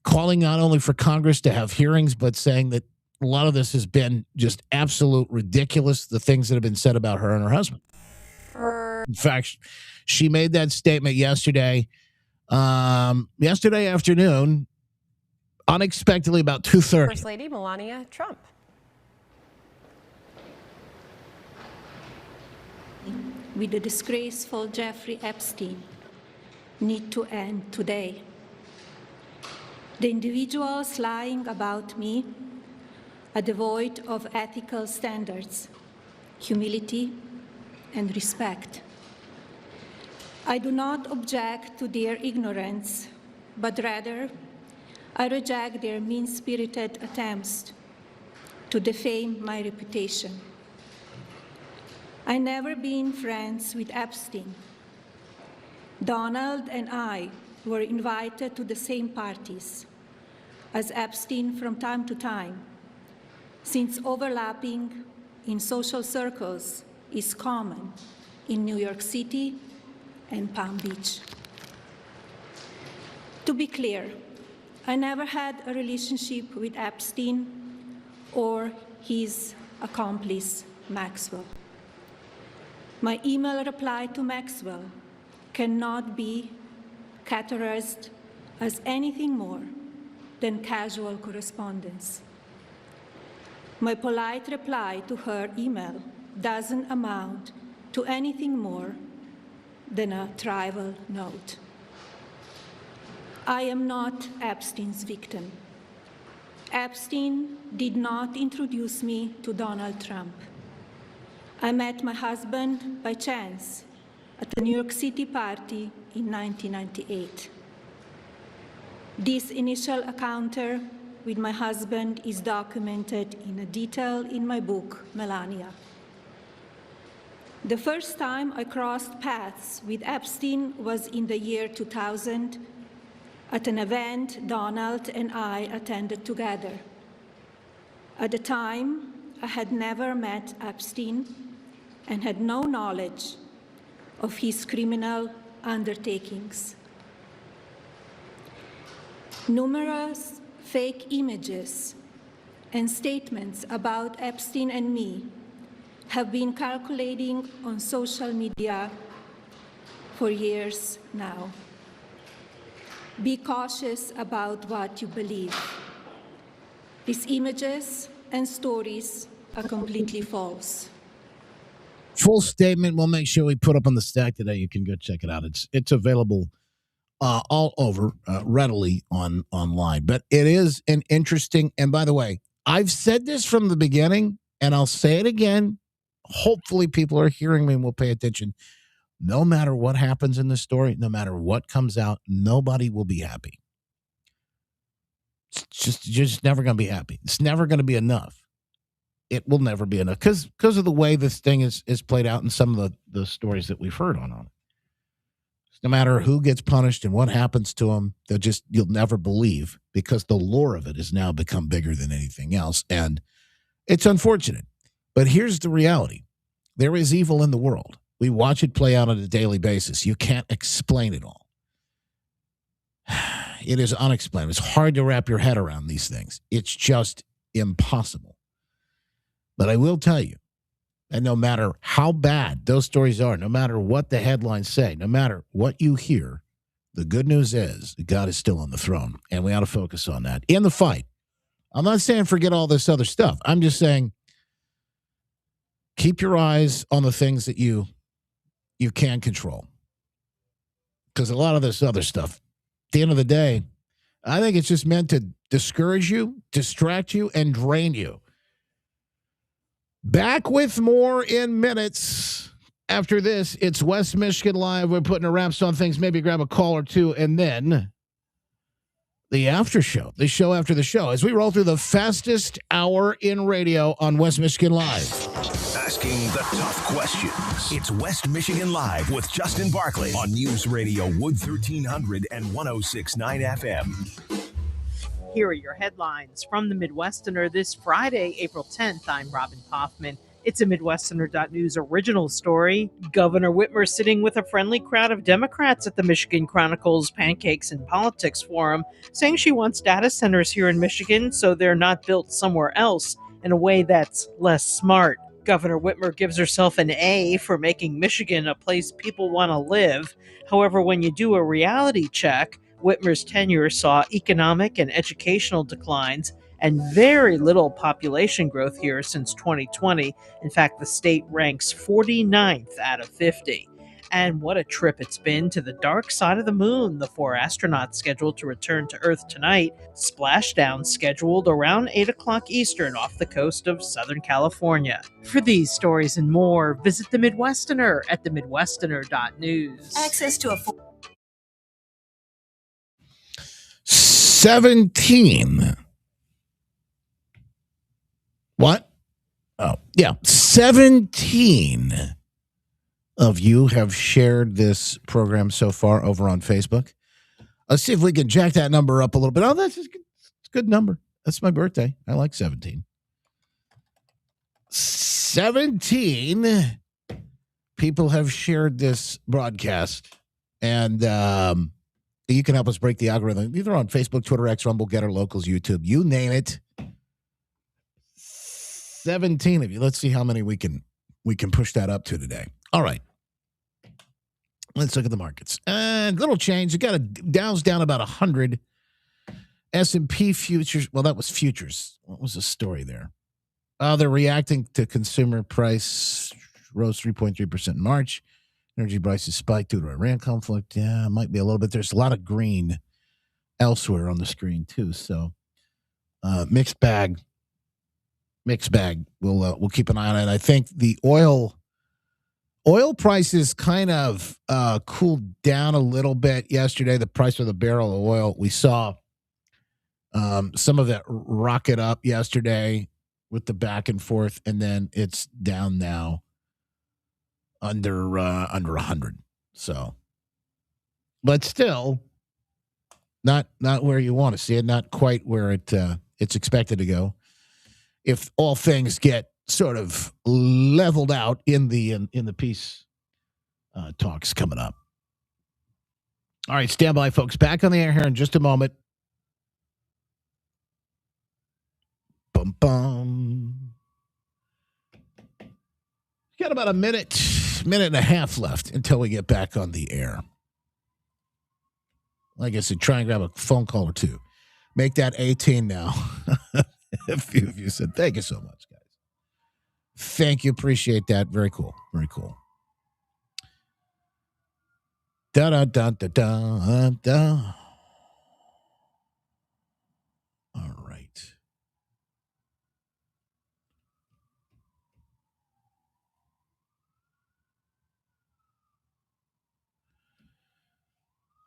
calling not only for Congress to have hearings, but saying that a lot of this has been just absolute ridiculous, the things that have been said about her and her husband. In fact, she made that statement yesterday afternoon, unexpectedly about 2:30. First Lady Melania Trump. With the disgraceful Jeffrey Epstein need to end today. The individuals lying about me are devoid of ethical standards, humility, and respect. I do not object to their ignorance, but rather I reject their mean-spirited attempts to defame my reputation. I never been friends with Epstein. Donald and I were invited to the same parties as Epstein from time to time, since overlapping in social circles is common in New York City and Palm Beach. To be clear, I never had a relationship with Epstein or his accomplice, Maxwell. My email reply to Maxwell cannot be categorized as anything more than casual correspondence. My polite reply to her email doesn't amount to anything more than a trivial note. I am not Epstein's victim. Epstein did not introduce me to Donald Trump. I met my husband by chance at a New York City party in 1998. This initial encounter with my husband is documented in detail in my book, Melania. The first time I crossed paths with Epstein was in the year 2000 at an event Donald and I attended together. At the time, I had never met Epstein and had no knowledge of his criminal undertakings. Numerous fake images and statements about Epstein and me have been circulating on social media for years now. Be cautious about what you believe. These images and stories are completely false. Full statement we'll make sure we put up on the stack today. You can go check it out. It's available all over readily online. But it is an interesting, and by the way, I've said this from the beginning, and I'll say it again. Hopefully people are hearing me and will pay attention. No matter what happens in this story, no matter what comes out, nobody will be happy. You're just never going to be happy. It's never going to be enough. It will never be enough because of the way this thing is played out in some of the stories that we've heard on it. No matter who gets punished and what happens to them, you'll never believe because the lore of it has now become bigger than anything else. And it's unfortunate. But here's the reality. There is evil in the world. We watch it play out on a daily basis. You can't explain it all. It is unexplainable. It's hard to wrap your head around these things. It's just impossible. But I will tell you, and no matter how bad those stories are, no matter what the headlines say, no matter what you hear, the good news is that God is still on the throne, and we ought to focus on that in the fight. I'm not saying forget all this other stuff. I'm just saying keep your eyes on the things that you can control. Because a lot of this other stuff, at the end of the day, I think it's just meant to discourage you, distract you, and drain you. Back with more in minutes. After this, it's West Michigan Live. We're putting a wraps on things. Maybe grab a call or two, and then the after show, the show after the show, as we roll through the fastest hour in radio on West Michigan Live. Asking the tough questions. It's West Michigan Live with Justin Barclay on News Radio Wood 1300 and 106.9 FM. Here are your headlines from the Midwesterner this Friday, April 10th. I'm Robin Hoffman. It's a Midwesterner.news original story. Governor Whitmer sitting with a friendly crowd of Democrats at the Michigan Chronicle's Pancakes and Politics Forum, saying she wants data centers here in Michigan so they're not built somewhere else in a way that's less smart. Governor Whitmer gives herself an A for making Michigan a place people want to live. However, when you do a reality check, Whitmer's tenure saw economic and educational declines and very little population growth here since 2020. In fact, the state ranks 49th out of 50. And what a trip it's been to the dark side of the moon. The 4 astronauts scheduled to return to Earth tonight. Splashdown scheduled around 8 o'clock Eastern off the coast of Southern California. For these stories and more, visit the Midwesterner at themidwesterner.news. Access to a 17. What? Oh, yeah. 17 of you have shared this program so far over on Facebook. Let's see if we can jack that number up a little bit. Oh, that's a good number. That's my birthday. I like 17. 17 people have shared this broadcast, and you can help us break the algorithm either on Facebook, Twitter, X, Rumble, Getter, Locals, YouTube, you name it. 17 of you. Let's see how many we can push that up to today. All right. Let's look at the markets. Little change. You got a Dow's down about 100. S&P futures. Well, that was futures. What was the story there? They're reacting to consumer price rose 3.3% in March. Energy prices spiked due to Iran conflict. Yeah, it might be a little bit. There's a lot of green elsewhere on the screen too. So mixed bag. We'll keep an eye on it. I think the oil prices kind of cooled down a little bit yesterday. The price of the barrel of oil, we saw some of that rocket up yesterday with the back and forth, and then it's down now under 100. So, but still not where you want to see it, not quite where it's expected to go. If all things get sort of leveled out in the peace talks coming up. All right, stand by, folks. Back on the air here in just a moment. Bum bum. Got about a minute and a half left until we get back on the air. Like I said, try and grab a phone call or two. Make that 18 now. A few of you said, thank you so much, guys. Thank you. Appreciate that. Very cool. Very cool. Da-da-da-da-da-da. All right.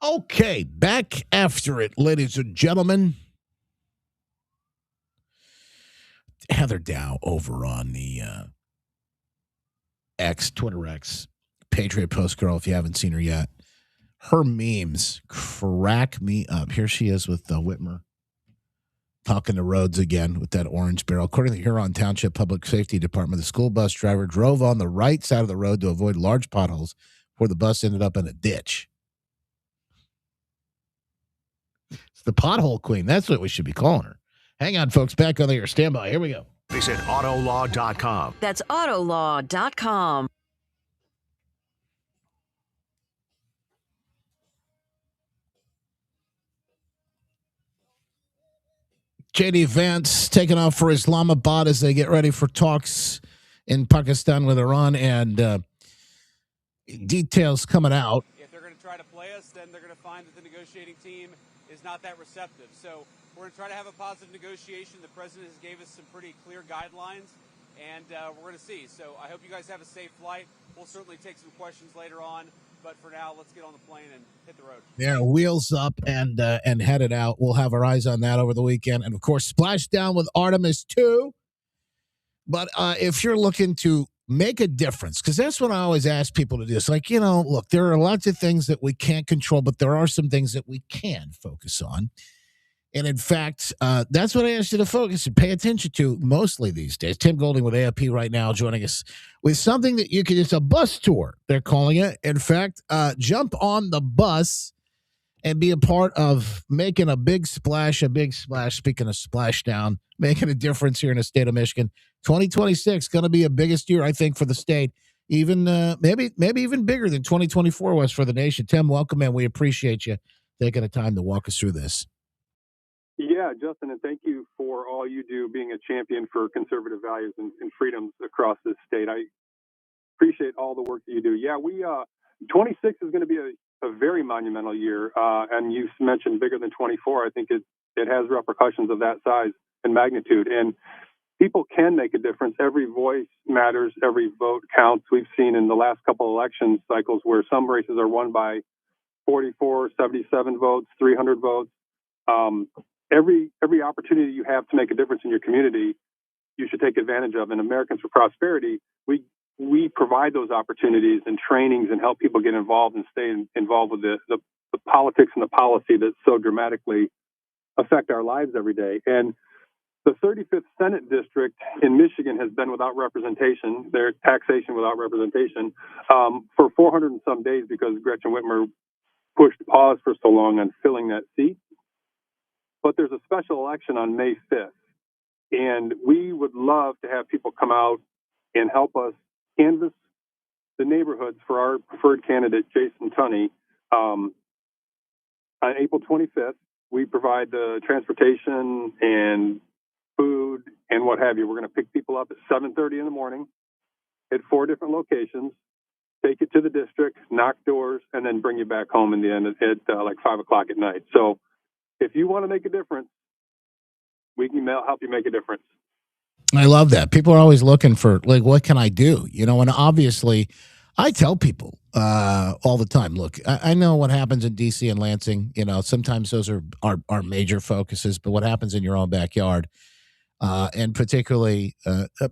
Okay, back after it, ladies and gentlemen. Heather Dow over on the Twitter X, Patriot Post Girl, if you haven't seen her yet. Her memes crack me up. Here she is with Whitmer talking to Rhodes again with that orange barrel. According to the Huron Township Public Safety Department, the school bus driver drove on the right side of the road to avoid large potholes before the bus ended up in a ditch. It's the pothole queen. That's what we should be calling her. Hang on, folks. Back on the air. Stand by. Here we go. Visit autolaw.com. That's autolaw.com. JD Vance taking off for Islamabad as they get ready for talks in Pakistan with Iran, and details coming out. If they're going to try to play us, then they're going to find that the negotiating team is not that receptive. So we're going to try to have a positive negotiation. The president has gave us some pretty clear guidelines, and we're going to see. So I hope you guys have a safe flight. We'll certainly take some questions later on. But for now, let's get on the plane and hit the road. Yeah, wheels up and headed out. We'll have our eyes on that over the weekend. And, of course, Splashdown with Artemis 2. But if you're looking to make a difference, because that's what I always ask people to do. It's like, look, there are lots of things that we can't control, but there are some things that we can focus on. And, in fact, that's what I asked you to focus and pay attention to mostly these days. Tim Golding with AFP right now joining us with something that you can, it's a bus tour, they're calling it. In fact, jump on the bus and be a part of making a big splash, speaking of Splashdown, making a difference here in the state of Michigan. 2026 going to be a biggest year, I think, for the state, even maybe even bigger than 2024 was for the nation. Tim, welcome, and we appreciate you taking the time to walk us through this. Yeah, Justin, and thank you for all you do being a champion for conservative values and freedoms across this state. I appreciate all the work that you do. Yeah, 26 is going to be a very monumental year, and you mentioned bigger than 24. I think it has repercussions of that size and magnitude, and people can make a difference. Every voice matters. Every vote counts. We've seen in the last couple election cycles where some races are won by 44, 77 votes, 300 votes. Every opportunity you have to make a difference in your community, you should take advantage of. And Americans for Prosperity, we provide those opportunities and trainings and help people get involved and stay involved with the politics and the policy that so dramatically affect our lives every day. And The 35th Senate District in Michigan has been without representation, their taxation without representation, for 400 and some days because Gretchen Whitmer pushed pause for so long on filling that seat. But there's a special election on May 5th, and we would love to have people come out and help us canvass the neighborhoods for our preferred candidate, Jason Tunney. On April 25th, we provide the transportation and food and what have you. We're going to pick people up at 7:30 in the morning at 4 different locations, take you to the district, knock doors, and then bring you back home in the end at like 5 o'clock at night. So if you want to make a difference, we can help you make a difference. I love that. People are always looking for, like, what can I do? You know, and obviously I tell people all the time, look, I know what happens in D.C. and Lansing. You know, sometimes those are major focuses, but what happens in your own backyard, and particularly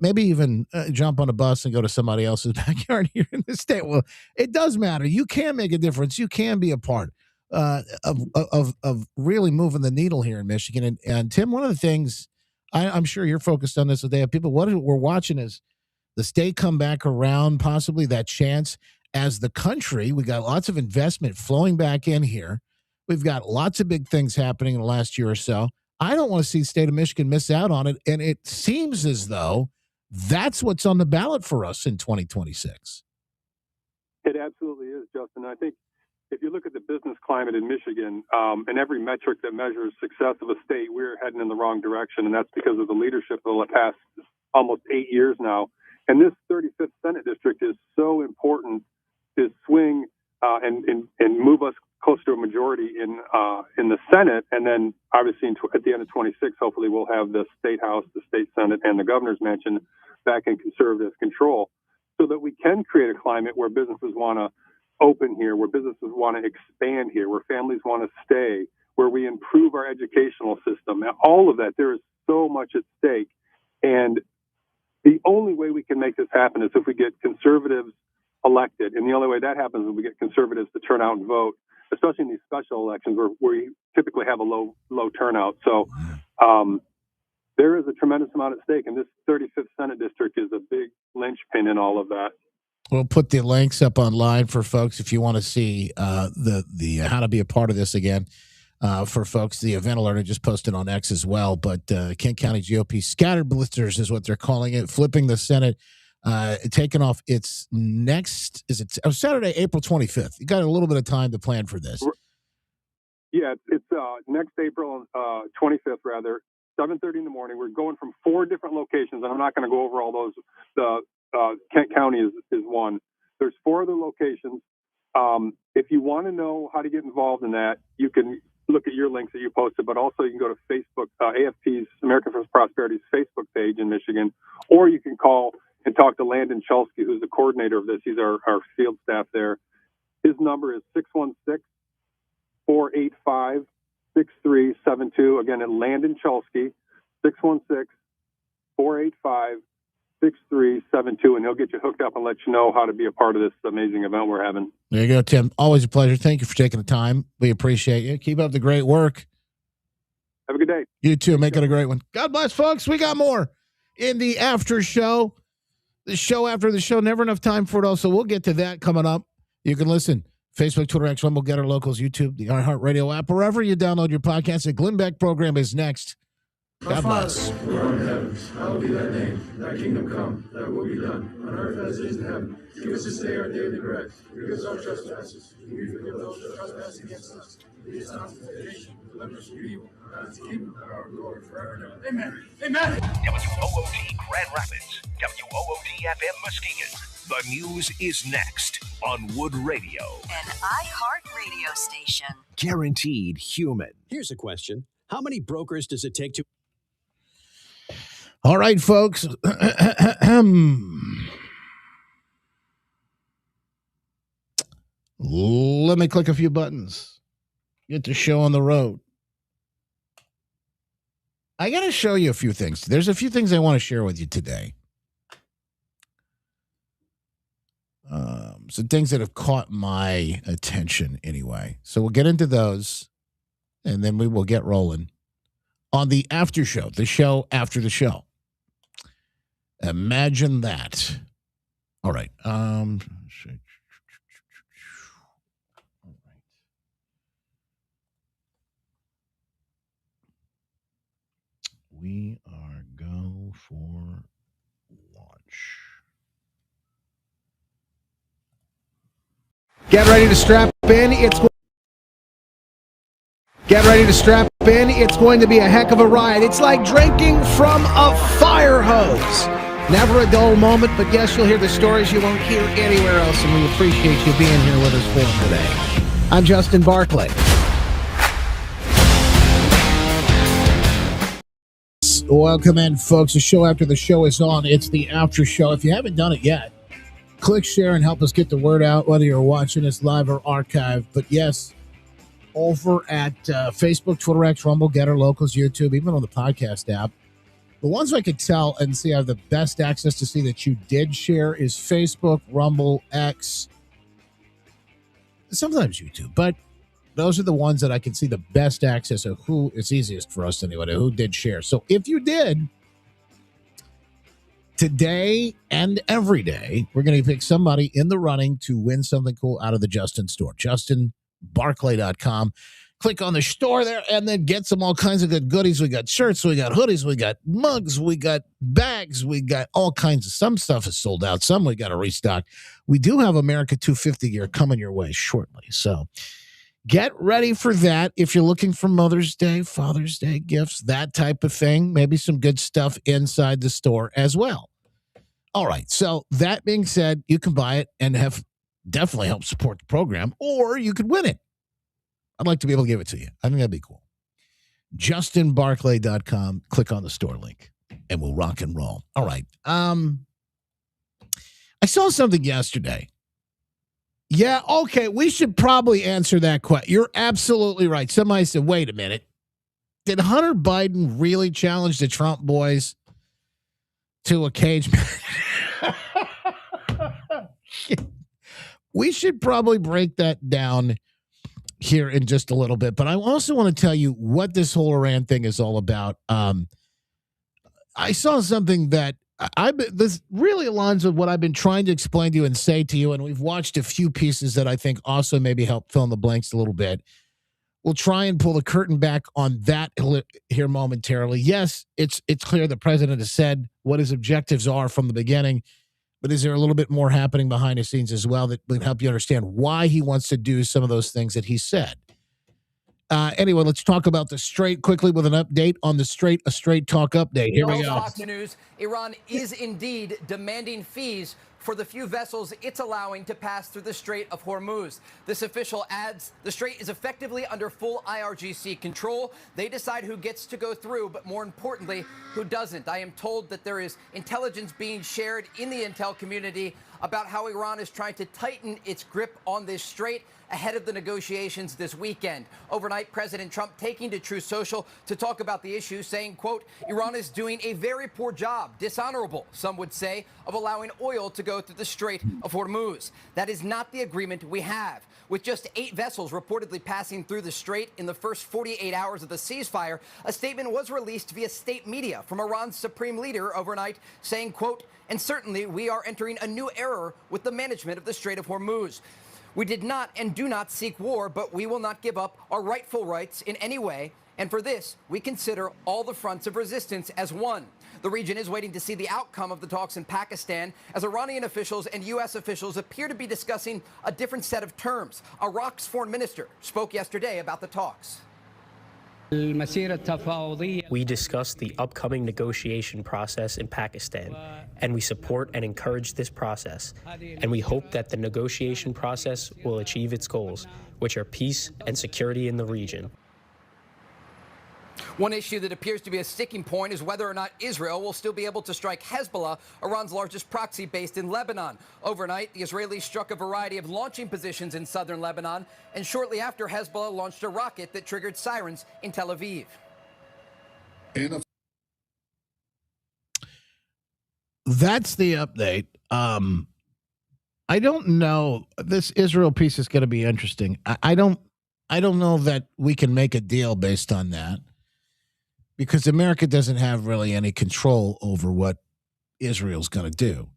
maybe even jump on a bus and go to somebody else's backyard here in the state. Well, it does matter. You can make a difference. You can be a part of really moving the needle here in Michigan. And Tim, one of the things, I'm sure you're focused on this today. People, what we're watching is the state come back around, possibly that chance as the country. We got lots of investment flowing back in here. We've got lots of big things happening in the last year or so. I don't want to see the state of Michigan miss out on it. And it seems as though that's what's on the ballot for us in 2026. It absolutely is, Justin. I think if you look at the business climate in Michigan, and every metric that measures success of a state, we're heading in the wrong direction. And that's because of the leadership of the past almost 8 years now. And this 35th Senate District is so important to swing and move us close to a majority in the Senate. And then obviously at the end of 26, hopefully we'll have the State House, the State Senate, and the Governor's Mansion back in conservative control so that we can create a climate where businesses want to open here, where businesses want to expand here, where families want to stay, where we improve our educational system. Now, all of that, there is so much at stake. And the only way we can make this happen is if we get conservatives elected. And the only way that happens is we get conservatives to turn out and vote, especially in these special elections where we typically have a low turnout. So there is a tremendous amount at stake. And this 35th Senate District is a big linchpin in all of that. We'll put the links up online for folks if you want to see the how to be a part of this again. For folks, the event alert I just posted on X as well. But Kent County GOP scattered blitzers is what they're calling it, flipping the Senate, taking off its next, Saturday, April 25th. You got a little bit of time to plan for this. Yeah, it's next April 25th, rather, 7:30 in the morning. We're going from 4 different locations, and I'm not going to go over all those. Kent County is one. There's 4 other locations. If you want to know how to get involved in that, you can look at your links that you posted, but also you can go to Facebook, AFP's American First Prosperity's Facebook page in Michigan, or you can call and talk to Landon Chelsky, who's the coordinator of this. He's our field staff there. His number is 616-485-6372. Again, at Landon Chelsky, 616-485-6372, and he'll get you hooked up and let you know how to be a part of this amazing event we're having. There you go, Tim. Always a pleasure. Thank you for taking the time. We appreciate you. Keep up the great work. Have a good day. You too. Make it a great one. God bless, folks. We got more in the after show. The show after the show. Never enough time for it all, so we'll get to that coming up. You can listen. Facebook, Twitter, X, Rumble, Getter, Locals, YouTube, the iHeartRadio app, wherever you download your podcast. The Glenn Beck program is next. God bless. Who art in heaven, hallowed be thy name. Thy kingdom come, thy will be done, on earth as it is in heaven. Give us this day our daily bread. Forgive us our trespasses. We forgive those who trespass against us. Lead us not into temptation, deliver us from evil. God is the kingdom, power, and glory forever and ever. Amen. Amen. WOOD Grand Rapids, WOOD FM Muskegon. The news is next on Wood Radio. An iHeart radio station. Guaranteed human. Here's a question. How many brokers does it take to... All right, folks. Let me click a few buttons. Get the show on the road. I got to show you a few things. There's a few things I want to share with you today. Some things that have caught my attention anyway. So we'll get into those, and then we will get rolling on the after show, the show after the show. Imagine that. All right. We are go for launch. Get ready to strap in. Get ready to strap in. It's going to be a heck of a ride. It's like drinking from a fire hose. Never a dull moment, but yes, you'll hear the stories you won't hear anywhere else, and we appreciate you being here with us for them today. I'm Justin Barclay. Welcome in, folks. The show after the show is on. It's the after show. If you haven't done it yet, click share and help us get the word out, whether you're watching us live or archived. But yes, over at Facebook, Twitter X, Rumble, Getter, Locals, YouTube, even on the podcast app. The ones I could tell and see I have the best access to see that you did share is Facebook, Rumble, X, sometimes YouTube. But those are the ones that I can see the best access of who it's easiest for us anyway, who did share. So if you did, today and every day, we're going to pick somebody in the running to win something cool out of the Justin store. JustinBarclay.com. Click on the store there and then get some all kinds of good goodies. We got shirts, we got hoodies, we got mugs, we got bags, we got all kinds of, some stuff is sold out, some we got to restock. We do have America 250 gear coming your way shortly. So get ready for that. If you're looking for Mother's Day, Father's Day gifts, that type of thing, maybe some good stuff inside the store as well. All right. So that being said, you can buy it and have definitely help support the program, or you could win it. I'd like to be able to give it to you. I think that'd be cool. JustinBarclay.com. Click on the store link and we'll rock and roll. All right. I saw something yesterday. Yeah, okay, we should probably answer that question. You're absolutely right. Somebody said, wait a minute. Did Hunter Biden really challenge the Trump boys to a cage match? We should probably break that down here in just a little bit. But I also want to tell you what this whole Iran thing is all about. I saw something that this really aligns with what I've been trying to explain to you and say to you, and we've watched a few pieces that I think also maybe help fill in the blanks a little bit. We'll try and pull the curtain back on that here momentarily. Yes, it's clear the president has said what his objectives are from the beginning, but is there a little bit more happening behind the scenes as well that would help you understand why he wants to do some of those things that he said? Anyway, let's talk about the Straight quickly with an update on the Straight, a Straight Talk update. Here we go. Fox News, Iran is indeed demanding fees for the few vessels it's allowing to pass through the Strait of Hormuz. This official adds the Strait is effectively under full IRGC control. They decide who gets to go through, but more importantly, who doesn't. I am told that there is intelligence being shared in the intel community about how Iran is trying to tighten its grip on this strait ahead of the negotiations this weekend. Overnight, President Trump taking to Truth Social to talk about the issue, saying, quote, Iran is doing a very poor job, dishonorable, some would say, of allowing oil to go through the Strait of Hormuz. That is not the agreement we have. With just 8 vessels reportedly passing through the strait in the first 48 hours of the ceasefire, a statement was released via state media from Iran's supreme leader overnight saying, quote, and certainly we are entering a new era with the management of the Strait of Hormuz. We did not and do not seek war, but we will not give up our rightful rights in any way. And for this, we consider all the fronts of resistance as one. The region is waiting to see the outcome of the talks in Pakistan as Iranian officials and U.S. officials appear to be discussing a different set of terms. Iraq's foreign minister spoke yesterday about the talks. We discussed the upcoming negotiation process in Pakistan, and we support and encourage this process. And we hope that the negotiation process will achieve its goals, which are peace and security in the region. One issue that appears to be a sticking point is whether or not Israel will still be able to strike Hezbollah, Iran's largest proxy based in Lebanon. Overnight, the Israelis struck a variety of launching positions in southern Lebanon, and shortly after, Hezbollah launched a rocket that triggered sirens in Tel Aviv. That's the update. I don't know. This Israel piece is going to be interesting. I don't know that we can make a deal based on that. because America doesn't have really any control over what Israel's going to do.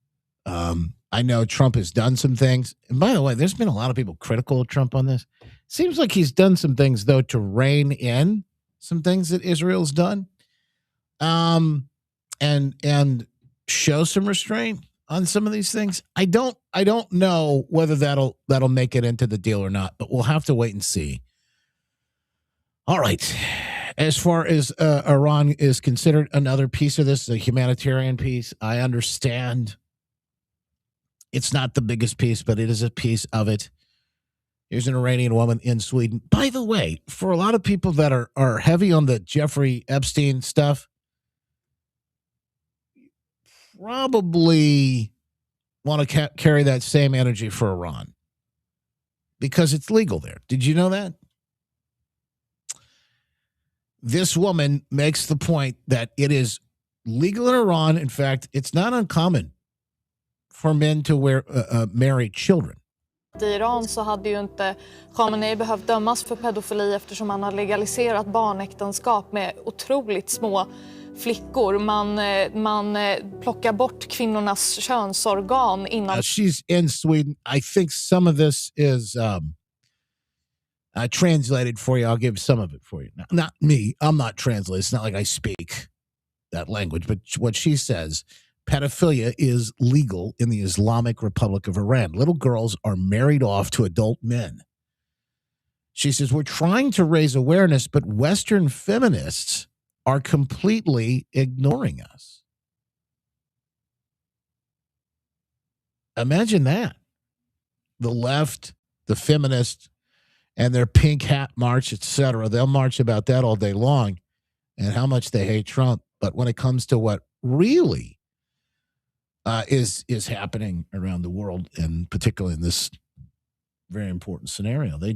I know Trump has done some things. And by the way, there's been a lot of people critical of Trump on this. Seems like he's done some things, though, to rein in some things that Israel's done. And show some restraint on some of these things. I don't know whether that'll make it into the deal or not, but we'll have to wait and see. All right. As far as Iran is considered another piece of this, a humanitarian piece, I understand it's not the biggest piece, but it is a piece of it. Here's an Iranian woman in Sweden. By the way, for a lot of people that are heavy on the Jeffrey Epstein stuff, probably want to carry that same energy for Iran because it's legal there. Did you know that? This woman makes the point that it is legal in Iran. In fact, it's not uncommon for men to marry children. I Iran så hade ju inte Khamenei behövt dömas för pedofili eftersom man har legaliserat barnäktenskap med otroligt små flickor. Man plockar bort kvinnornas könsorgan innan. She's in Sweden. I think some of this is translated for you. I'll give some of it for you. Now, not me. I'm not translating. It's not like I speak that language. But what she says, pedophilia is legal in the Islamic Republic of Iran. Little girls are married off to adult men. She says, we're trying to raise awareness, but Western feminists are completely ignoring us. Imagine that. The left, the feminists, and their pink hat march, etc. They'll march about that all day long and how much they hate Trump. But when it comes to what really is happening around the world, and particularly in this very important scenario, they're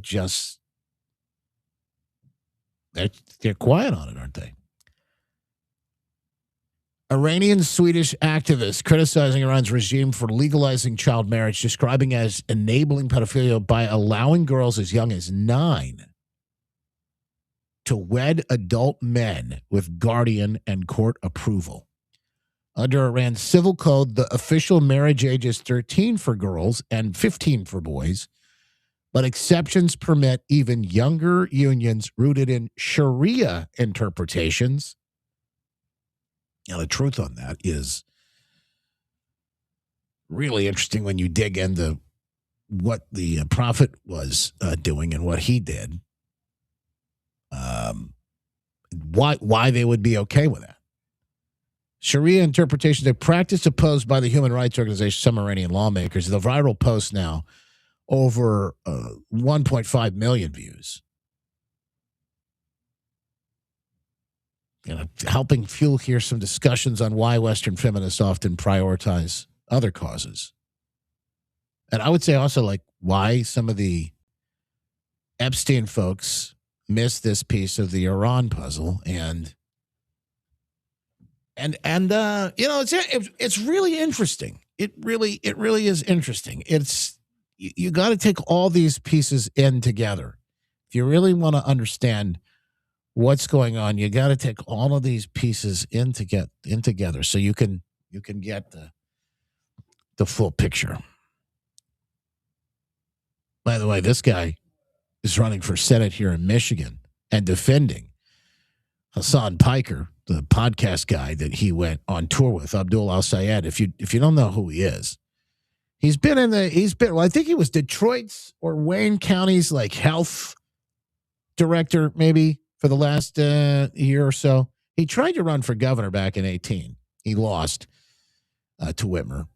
quiet on it, aren't they? Iranian Swedish activists criticizing Iran's regime for legalizing child marriage, describing as enabling pedophilia by allowing girls as young as 9 to wed adult men with guardian and court approval. Under Iran's civil code, the official marriage age is 13 for girls and 15 for boys, but exceptions permit even younger unions rooted in Sharia interpretations. Now, the truth on that is really interesting when you dig into what the prophet was doing and what he did. Why they would be okay with that. Sharia interpretations, a practice opposed by the human rights organization, some Iranian lawmakers. The viral post now over 1.5 million views. Helping fuel here some discussions on why Western feminists often prioritize other causes. And I would say also like why some of the Epstein folks missed this piece of the Iran puzzle. And it's really interesting. It really is interesting. You got to take all these pieces in together. If you really want to understand what's going on, you got to take all of these pieces in together so you can get the full picture. By the way, this guy is running for Senate here in Michigan and defending Hassan Piker, the podcast guy that he went on tour with, Abdul Al-Sayed. If you don't know who he is, I think he was Detroit's or Wayne County's like health director maybe for the last year or so. He tried to run for governor back in 2018. He lost to Whitmer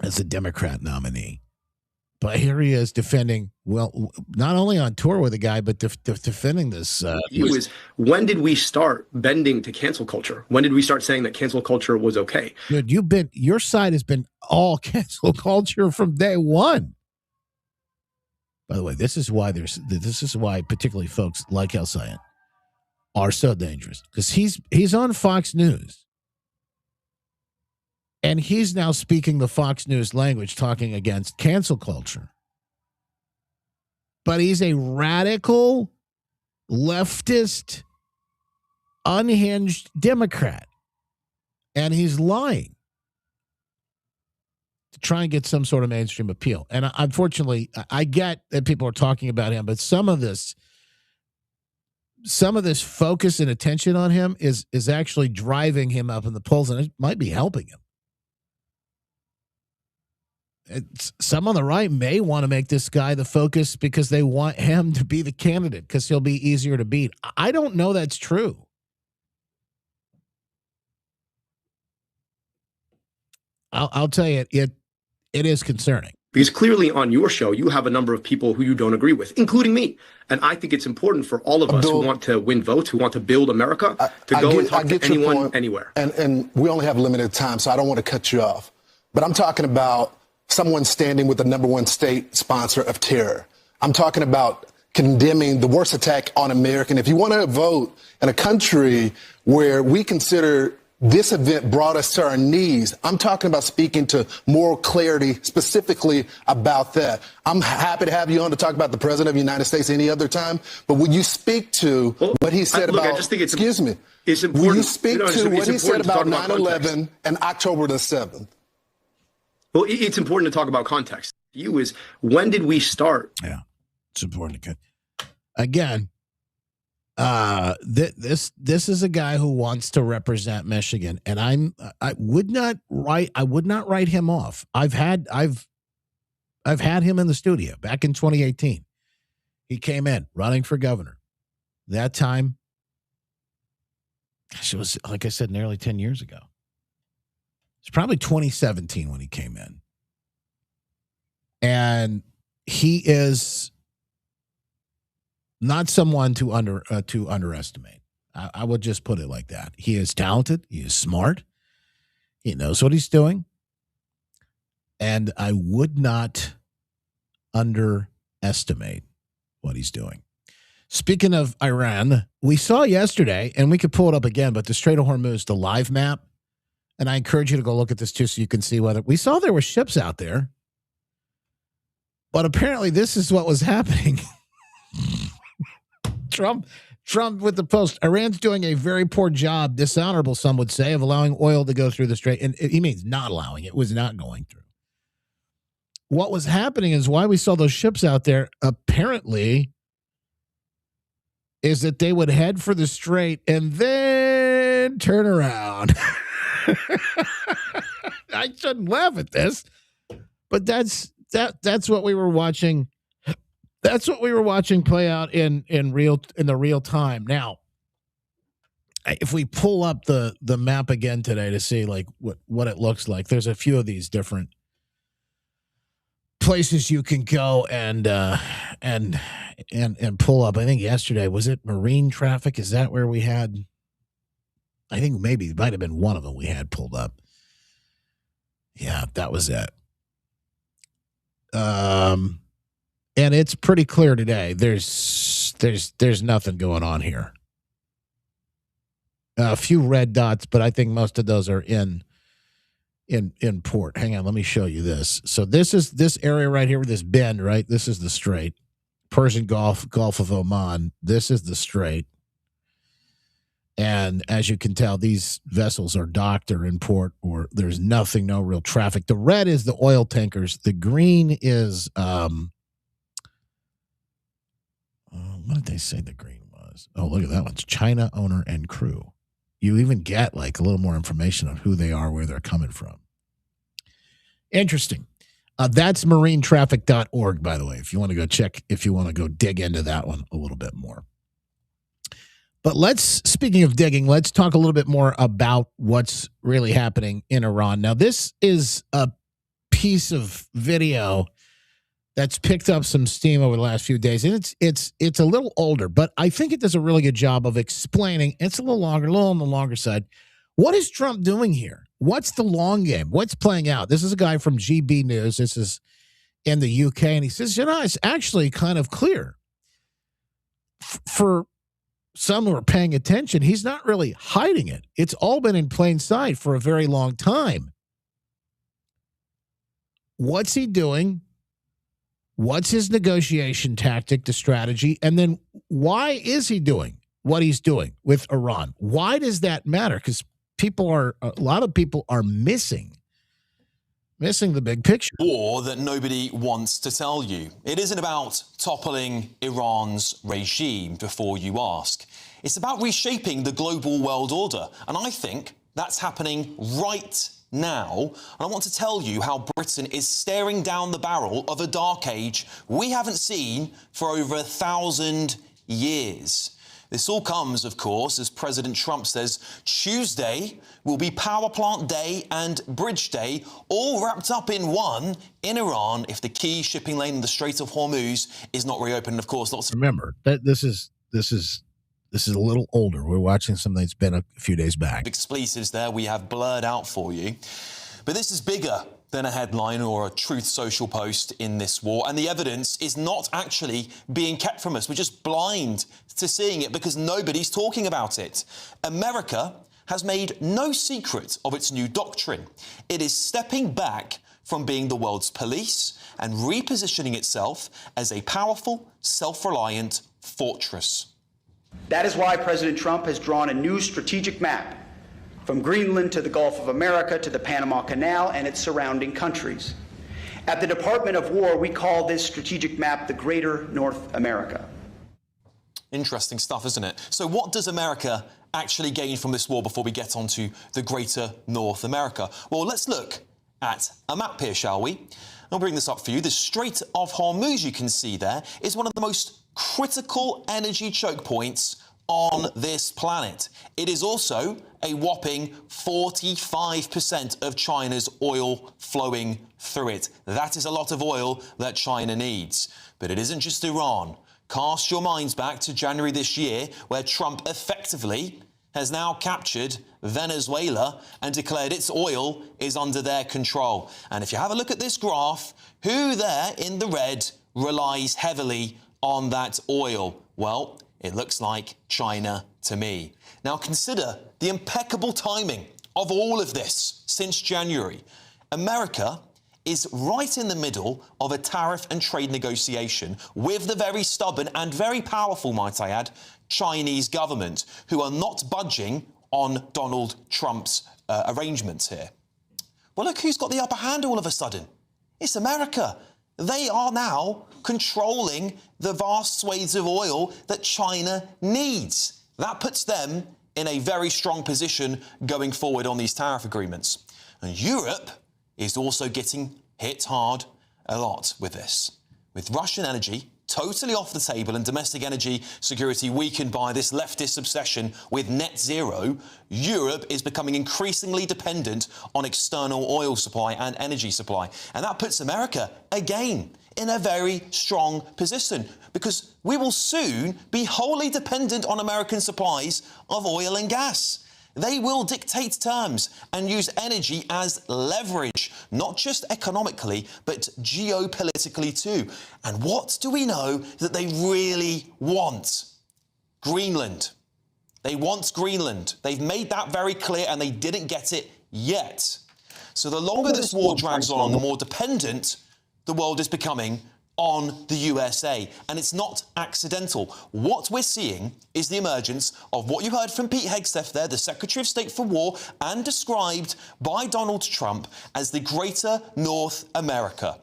as a Democrat nominee. But here he is defending, well, not only on tour with a guy, but defending this. When did we start bending to cancel culture? When did we start saying that cancel culture was okay? Dude, your side has been all cancel culture from day one. By the way, this is why particularly folks like El Sayed are so dangerous, because he's on Fox News. And he's now speaking the Fox News language, talking against cancel culture. But he's a radical, leftist, unhinged Democrat. And he's lying to try and get some sort of mainstream appeal. And unfortunately, I get that people are talking about him, but some of this focus and attention on him is actually driving him up in the polls, and it might be helping him. Some on the right may want to make this guy the focus because they want him to be the candidate because he'll be easier to beat. I don't know that's true. I'll tell you, it is concerning. Because clearly on your show, you have a number of people who you don't agree with, including me. And I think it's important for all of us who want to win votes, who want to build America, to go and talk to anyone, anywhere. And we only have limited time, so I don't want to cut you off. But I'm talking about someone standing with the number one state sponsor of terror. I'm talking about condemning the worst attack on America. And if you want to vote in a country where we consider this event brought us to our knees, I'm talking about speaking to moral clarity specifically about that. I'm happy to have you on to talk about the President of the United States any other time. But will you speak to what he said about, I just think excuse me, it's important. Will you speak to what he said about 9/11 and October the 7th? Well, it's important to talk about context. When did we start? Yeah, it's important to again. This is a guy who wants to represent Michigan, and I would not write him off. I've had him in the studio back in 2018. He came in running for governor. That time, gosh, it was, like I said, nearly 10 years ago. It's probably 2017 when he came in. And he is not someone to underestimate. I would just put it like that. He is talented. He is smart. He knows what he's doing. And I would not underestimate what he's doing. Speaking of Iran, we saw yesterday, and we could pull it up again, but the Strait of Hormuz, the live map, and I encourage you to go look at this too so you can see whether we saw there were ships out there. But apparently this is what was happening. Trump with the Post. Iran's doing a very poor job, dishonorable, some would say, of allowing oil to go through the strait. And he means not allowing it. It was not going through. What was happening is why we saw those ships out there, apparently, is that they would head for the strait and then turn around. I shouldn't laugh at this, but that's what we were watching. That's what we were watching play out in the real time. Now, if we pull up the map again today to see like what it looks like, there's a few of these different places you can go and pull up. I think yesterday, was it marine traffic? Is that where we had? I think maybe it might have been one of them we had pulled up. Yeah, that was it. And it's pretty clear today. There's nothing going on here. A few red dots, but I think most of those are in port. Hang on, let me show you this. So this is this area right here with this bend, right? This is the strait. Persian Gulf, Gulf of Oman. This is the strait. And as you can tell, these vessels are docked or in port, or there's nothing, no real traffic. The red is the oil tankers. The green is what did they say the green was? Oh, look at that one. It's China, owner, and crew. You even get like a little more information on who they are, where they're coming from. Interesting. That's marinetraffic.org, by the way, if you want to go check, if you want to go dig into that one a little bit more. But speaking of digging, let's talk a little bit more about what's really happening in Iran. Now, this is a piece of video that's picked up some steam over the last few days. And it's a little older, but I think it does a really good job of explaining. It's a little longer, a little on the longer side. What is Trump doing here? What's the long game? What's playing out? This is a guy from GB News. This is in the UK. And he says, it's actually kind of clear. For some who are paying attention, he's not really hiding it. It's all been in plain sight for a very long time. What's he doing? What's his negotiation tactic, the strategy? And then why is he doing what he's doing with Iran. Why does that matter? Because a lot of people are missing the big picture. War that nobody wants to tell you. It isn't about toppling Iran's regime before you ask. It's about reshaping the global world order. And I think that's happening right now. And I want to tell you how Britain is staring down the barrel of a dark age we haven't seen for over 1,000 years. This all comes, of course, as President Trump says Tuesday will be Power Plant Day and Bridge Day, all wrapped up in one in Iran if the key shipping lane in the Strait of Hormuz is not reopened. And of course, remember that this is a little older. We're watching something that's been a few days back. Expletives there we have blurred out for you. But this is bigger than a headline or a Truth Social post in this war. And the evidence is not actually being kept from us. We're just blind to seeing it because nobody's talking about it. America has made no secret of its new doctrine. It is stepping back from being the world's police and repositioning itself as a powerful, self-reliant fortress. That is why President Trump has drawn a new strategic map from Greenland to the Gulf of America to the Panama Canal and its surrounding countries. At the Department of War, we call this strategic map the Greater North America. Interesting stuff, isn't it? So what does America actually gain from this war before we get on to the Greater North America? Well, let's look at a map here, shall we? I'll bring this up for you. The Strait of Hormuz, you can see there, is one of the most critical energy choke points on this planet. It is also a whopping 45% of China's oil flowing through it. That is a lot of oil that China needs. But it isn't just Iran. Cast your minds back to January this year, where Trump effectively has now captured Venezuela and declared its oil is under their control. And if you have a look at this graph, who there in the red relies heavily on that oil? Well, it looks like China to me. Now consider the impeccable timing of all of this since January. America is right in the middle of a tariff and trade negotiation with the very stubborn and very powerful, might I add, Chinese government, who are not budging on Donald Trump's arrangements here. Well, look who's got the upper hand all of a sudden. It's America. They are now controlling the vast swathes of oil that China needs. That puts them in a very strong position going forward on these tariff agreements. And Europe is also getting hit hard a lot with this. With Russian energy totally off the table and domestic energy security weakened by this leftist obsession with net zero, Europe is becoming increasingly dependent on external oil supply and energy supply. And that puts America, again, in a very strong position because we will soon be wholly dependent on American supplies of oil and gas. They will dictate terms and use energy as leverage, not just economically, but geopolitically too. And what do we know that they really want? Greenland. They want Greenland. They've made that very clear and they didn't get it yet. So the longer this war drags on, the more dependent the world is becoming on the USA. And it's not accidental. What we're seeing is the emergence of what you heard from Pete Hegseth there, the Secretary of State for War, and described by Donald Trump as the Greater North America.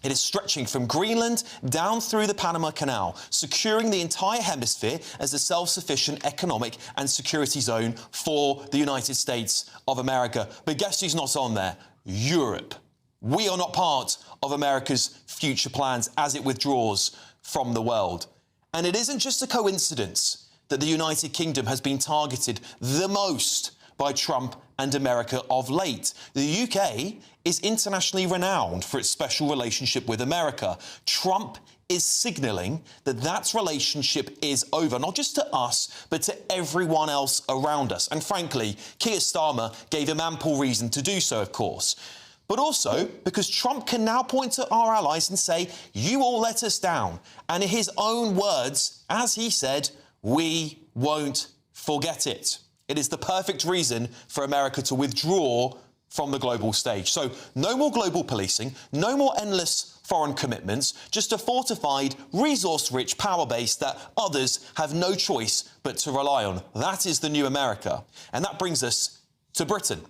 It is stretching from Greenland down through the Panama Canal, securing the entire hemisphere as a self-sufficient economic and security zone for the United States of America. But guess who's not on there? Europe. We are not part of America's future plans as it withdraws from the world. And it isn't just a coincidence that the United Kingdom has been targeted the most by Trump and America of late. The UK is internationally renowned for its special relationship with America. Trump is signalling that that relationship is over, not just to us, but to everyone else around us. And frankly, Keir Starmer gave him ample reason to do so, of course. But also because Trump can now point to our allies and say, you all let us down. And in his own words, as he said, we won't forget it. It is the perfect reason for America to withdraw from the global stage. So no more global policing, no more endless foreign commitments, just a fortified, resource-rich power base that others have no choice but to rely on. That is the new America. And that brings us to Britain,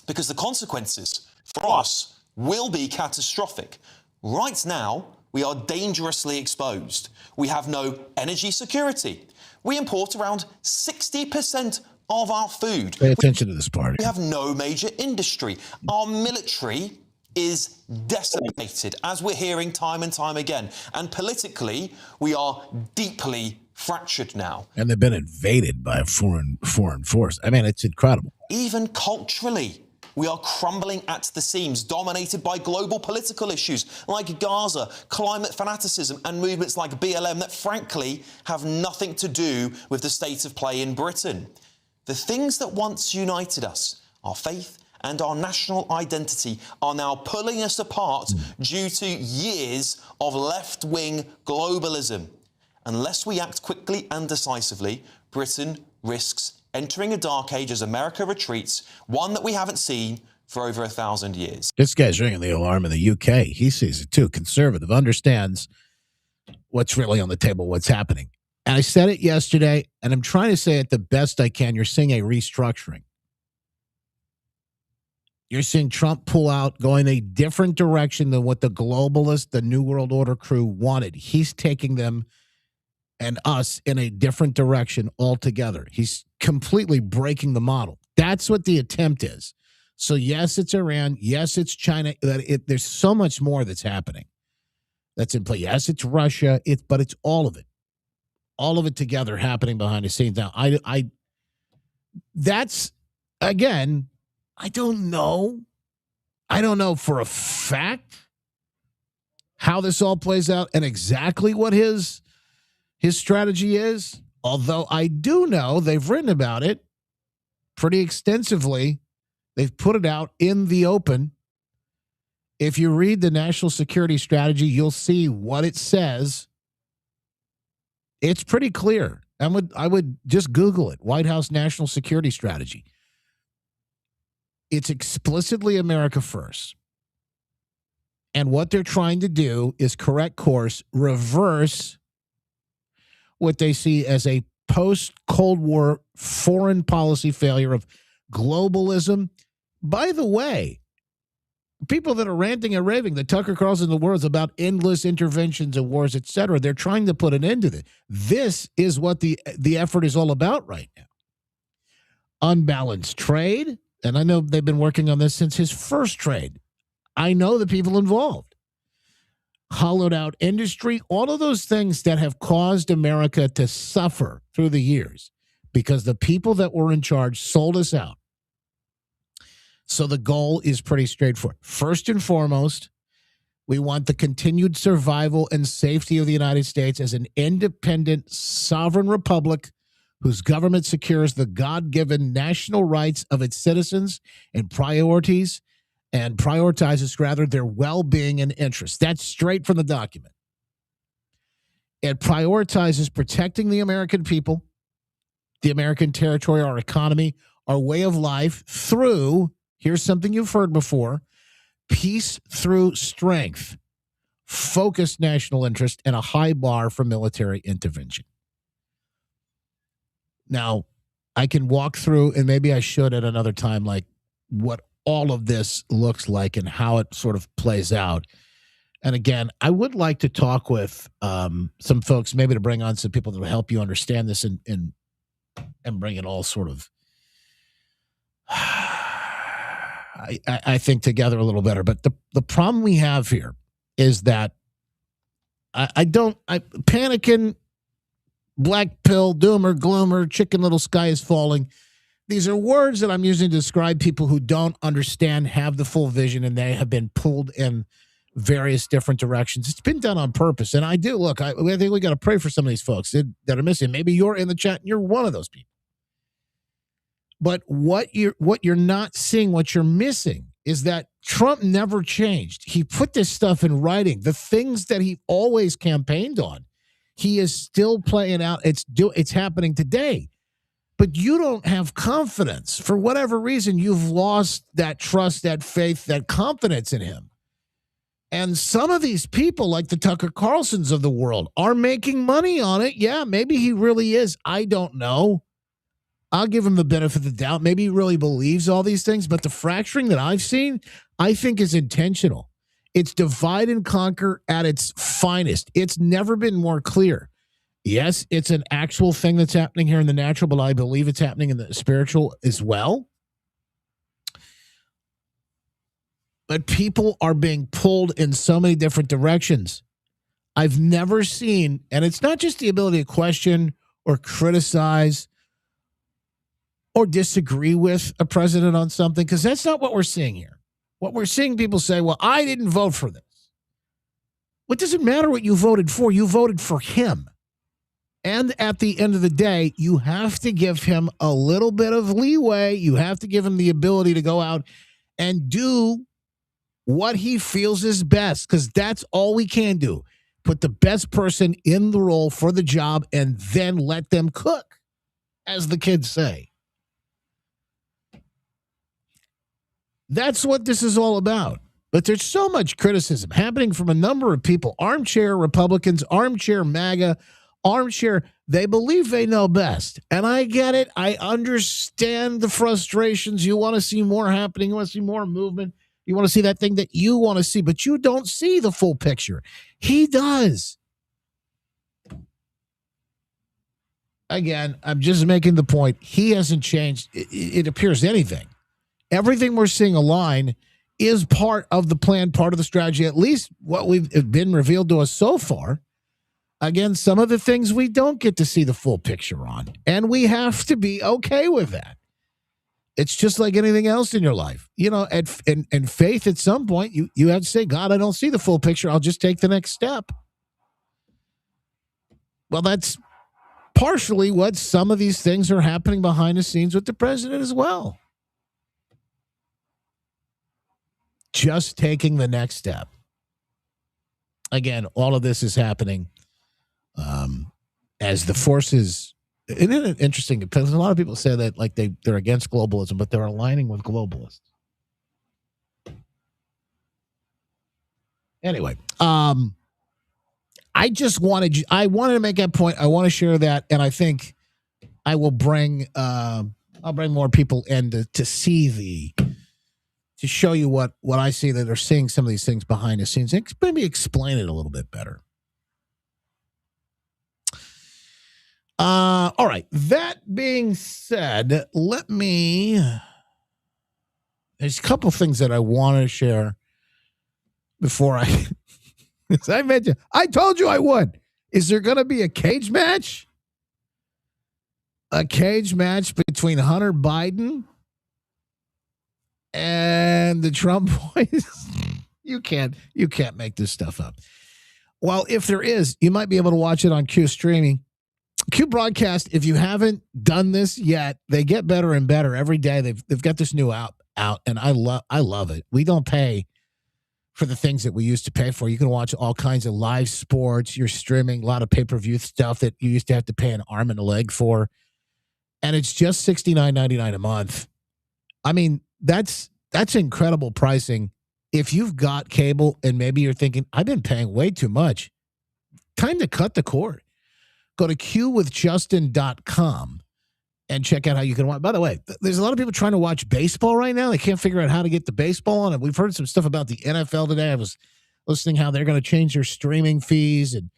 because the consequences for us will be catastrophic. Right now, we are dangerously exposed. We have no energy security. We import around 60% of our food. Pay attention to this part. We have no major industry. Our military is decimated, as we're hearing time and time again. And politically, we are deeply fractured now. And they've been invaded by a foreign force. I mean, it's incredible. Even culturally, we are crumbling at the seams, dominated by global political issues like Gaza, climate fanaticism, and movements like BLM that frankly have nothing to do with the state of play in Britain. The things that once united us, our faith and our national identity, are now pulling us apart due to years of left-wing globalism. Unless we act quickly and decisively, Britain risks entering a dark age as America retreats, one that we haven't seen for over 1,000 years. This guy's ringing the alarm in the UK. He sees it too. Conservative, understands what's really on the table, what's happening. And I said it yesterday, and I'm trying to say it the best I can. You're seeing a restructuring. You're seeing Trump pull out, going a different direction than what the globalist, the New World Order crew wanted. He's taking them and us in a different direction altogether. He's completely breaking the model. That's what the attempt is. So yes, it's Iran. Yes, it's China. There's so much more that's happening that's in play. Yes, it's Russia. But it's all of it. All of it together happening behind the scenes. Now, that's, again, I don't know. I don't know for a fact how this all plays out and exactly what his strategy is. Although I do know they've written about it pretty extensively. They've put it out in the open. If you read the national security strategy, you'll see what it says. It's pretty clear. I would just Google it. White House National Security Strategy. It's explicitly America first. And what they're trying to do is correct course, reverse what they see as a post-Cold War foreign policy failure of globalism. By the way, people that are ranting and raving, the Tucker Carlson, the words about endless interventions and wars, etc., they're trying to put an end to this. This is what the effort is all about right now. Unbalanced trade, and I know they've been working on this since his first trade. I know the people involved. Hollowed out industry, all of those things that have caused America to suffer through the years because the people that were in charge sold us out. So the goal is pretty straightforward. First and foremost, we want the continued survival and safety of the United States as an independent, sovereign republic whose government secures the God-given national rights of its citizens and prioritizes their well-being and interests. That's straight from the document. It prioritizes protecting the American people, the American territory, our economy, our way of life through, here's something you've heard before, peace through strength, focused national interest, and a high bar for military intervention. Now, I can walk through, and maybe I should at another time, like what all of this looks like and how it sort of plays out. And again, I would like to talk with some folks, maybe to bring on some people that will help you understand this and bring it all sort of, I think, together a little better. But the problem we have here is that I panicking, black pill, doomer, gloomer, chicken little sky is falling. These are words that I'm using to describe people who don't understand, have the full vision, and they have been pulled in various different directions. It's been done on purpose. And I do, look, I think we got to pray for some of these folks that are missing. Maybe you're in the chat and you're one of those people. But what you're not seeing, what you're missing, is that Trump never changed. He put this stuff in writing. The things that he always campaigned on, he is still playing out. It's happening today. But you don't have confidence. For whatever reason, you've lost that trust, that faith, that confidence in him. And some of these people, like the Tucker Carlsons of the world, are making money on it. Yeah, maybe he really is. I don't know. I'll give him the benefit of the doubt. Maybe he really believes all these things, but the fracturing that I've seen, I think is intentional. It's divide and conquer at its finest. It's never been more clear. Yes, it's an actual thing that's happening here in the natural, but I believe it's happening in the spiritual as well. But people are being pulled in so many different directions. I've never seen, and it's not just the ability to question or criticize or disagree with a president on something, because that's not what we're seeing here. What we're seeing people say, well, I didn't vote for this. It doesn't matter what you voted for him. And at the end of the day, you have to give him a little bit of leeway. You have to give him the ability to go out and do what he feels is best, because that's all we can do. Put the best person in the role for the job and then let them cook, as the kids say. That's what this is all about. But there's so much criticism happening from a number of people. Armchair Republicans, armchair MAGA, armchair, they believe they know best. And I get it. I understand the frustrations. You want to see more happening. You want to see more movement. You want to see that thing that you want to see, but you don't see the full picture. He does. Again, I'm just making the point. He hasn't changed. It appears anything. Everything we're seeing align is part of the plan, part of the strategy, at least what we've been revealed to us so far. Again, some of the things we don't get to see the full picture on, and we have to be okay with that. It's just like anything else in your life. You know, and faith, at some point, you have to say, God, I don't see the full picture. I'll just take the next step. Well, that's partially what some of these things are happening behind the scenes with the president as well. Just taking the next step. Again, all of this is happening as the forces. Isn't it interesting? Because a lot of people say that like they're against globalism, but they're aligning with globalists. Anyway, I wanted to make that point. I want to share that, and I think I will bring I'll bring more people in to see to show you what I see that are seeing some of these things behind the scenes. Maybe explain it a little bit better. All right. That being said, there's a couple things that I want to share before as I mentioned, I told you I would. Is there going to be a cage match? A cage match between Hunter Biden and the Trump boys? You can't make this stuff up. Well, if there is, you might be able to watch it on Q streaming. Q broadcast, if you haven't done this yet, they get better and better every day. They've got this new out, and I love it. We don't pay for the things that we used to pay for. You can watch all kinds of live sports. You're streaming a lot of pay-per-view stuff that you used to have to pay an arm and a leg for. And it's just $69.99 a month. I mean, that's incredible pricing. If you've got cable and maybe you're thinking, I've been paying way too much, time to cut the cord. Go to qwithjustin.com and check out how you can watch. By the way, there's a lot of people trying to watch baseball right now. They can't figure out how to get the baseball on it. We've heard some stuff about the NFL today. I was listening how they're going to change their streaming fees, and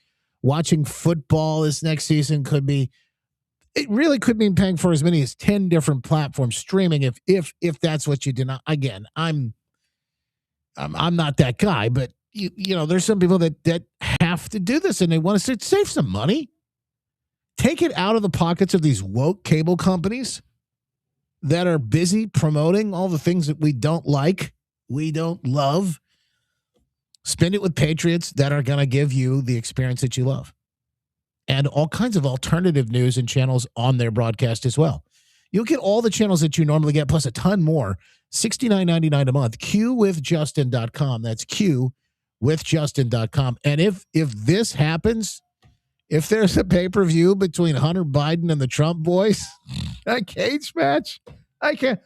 watching football this next season it really could mean paying for as many as 10 different platforms streaming if that's what you do. Not, again, I'm not that guy, but you know, there's some people that have to do this and they want to save some money. Take it out of the pockets of these woke cable companies that are busy promoting all the things that we don't like, we don't love. Spend it with patriots that are going to give you the experience that you love. And all kinds of alternative news and channels on their broadcast as well. You'll get all the channels that you normally get, plus a ton more. $69.99 a month. qwithjustin.com. That's qwithjustin.com. And if this happens, if there's a pay-per-view between Hunter Biden and the Trump boys, a cage match,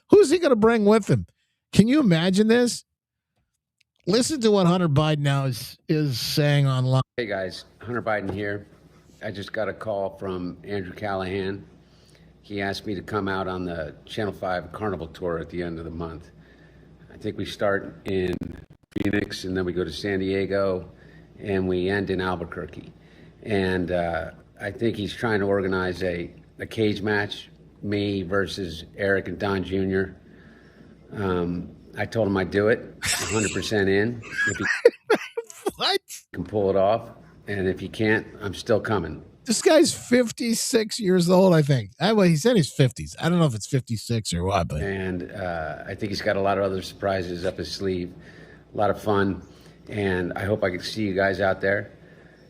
who's he going to bring with him? Can you imagine this? Listen to what Hunter Biden now is saying online. Hey guys, Hunter Biden here. I just got a call from Andrew Callahan. He asked me to come out on the Channel 5 Carnival Tour at the end of the month. I think we start in Phoenix and then we go to San Diego and we end in Albuquerque. And I think he's trying to organize a cage match, me versus Eric and Don Jr. I told him I'd do it, 100% in. If he what? Can pull it off. And if he can't, I'm still coming. This guy's 56 years old, I think. Well, he said he's 50s. I don't know if it's 56 or what, but. And I think he's got a lot of other surprises up his sleeve. A lot of fun. And I hope I can see you guys out there.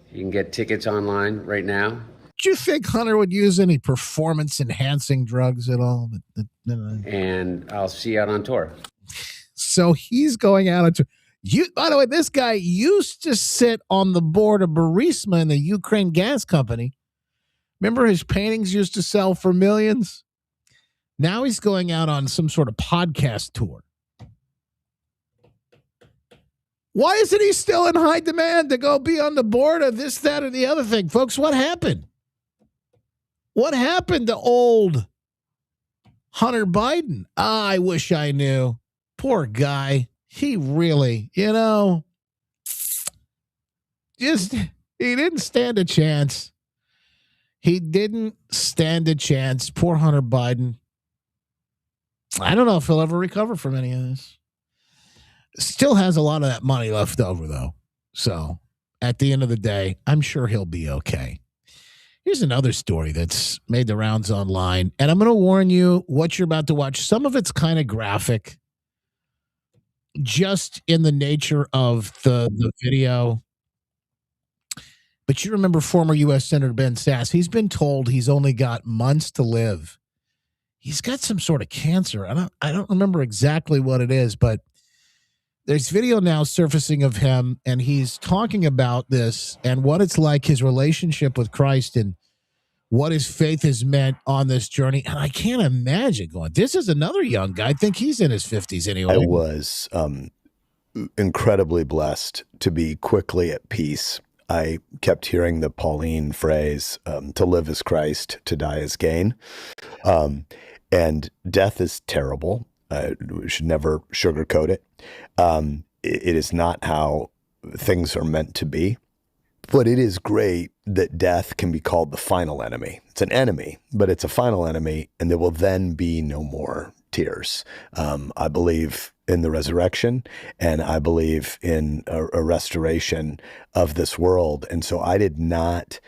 You can get tickets online right now. Do you think Hunter would use any performance-enhancing drugs at all? And I'll see you out on tour. So he's going out on tour. By the way, this guy used to sit on the board of Burisma in the Ukraine gas company. Remember his paintings used to sell for millions? Now he's going out on some sort of podcast tour. Why isn't he still in high demand to go be on the board of this, that, or the other thing? Folks, what happened? What happened to old Hunter Biden? I wish I knew. Poor guy. He really, he didn't stand a chance. He didn't stand a chance. Poor Hunter Biden. I don't know if he'll ever recover from any of this. Still has a lot of that money left over, though. So at the end of the day, I'm sure he'll be okay. Here's another story that's made the rounds online. And I'm going to warn you what you're about to watch. Some of it's kind of graphic, just in the nature of the video. But you remember former U.S. Senator Ben Sasse. He's been told he's only got months to live. He's got some sort of cancer. I don't remember exactly what it is, but there's video now surfacing of him, and he's talking about this and what it's like, his relationship with Christ and what his faith has meant on this journey. And I can't imagine going, this is another young guy. I think he's in his 50s anyway. I was incredibly blessed to be quickly at peace. I kept hearing the Pauline phrase, to live as Christ, to die as gain. And death is terrible. We should never sugarcoat it. It is not how things are meant to be. But it is great that death can be called the final enemy. It's an enemy, but it's a final enemy, and there will then be no more tears. I believe in the resurrection, and I believe in a restoration of this world. And so I did not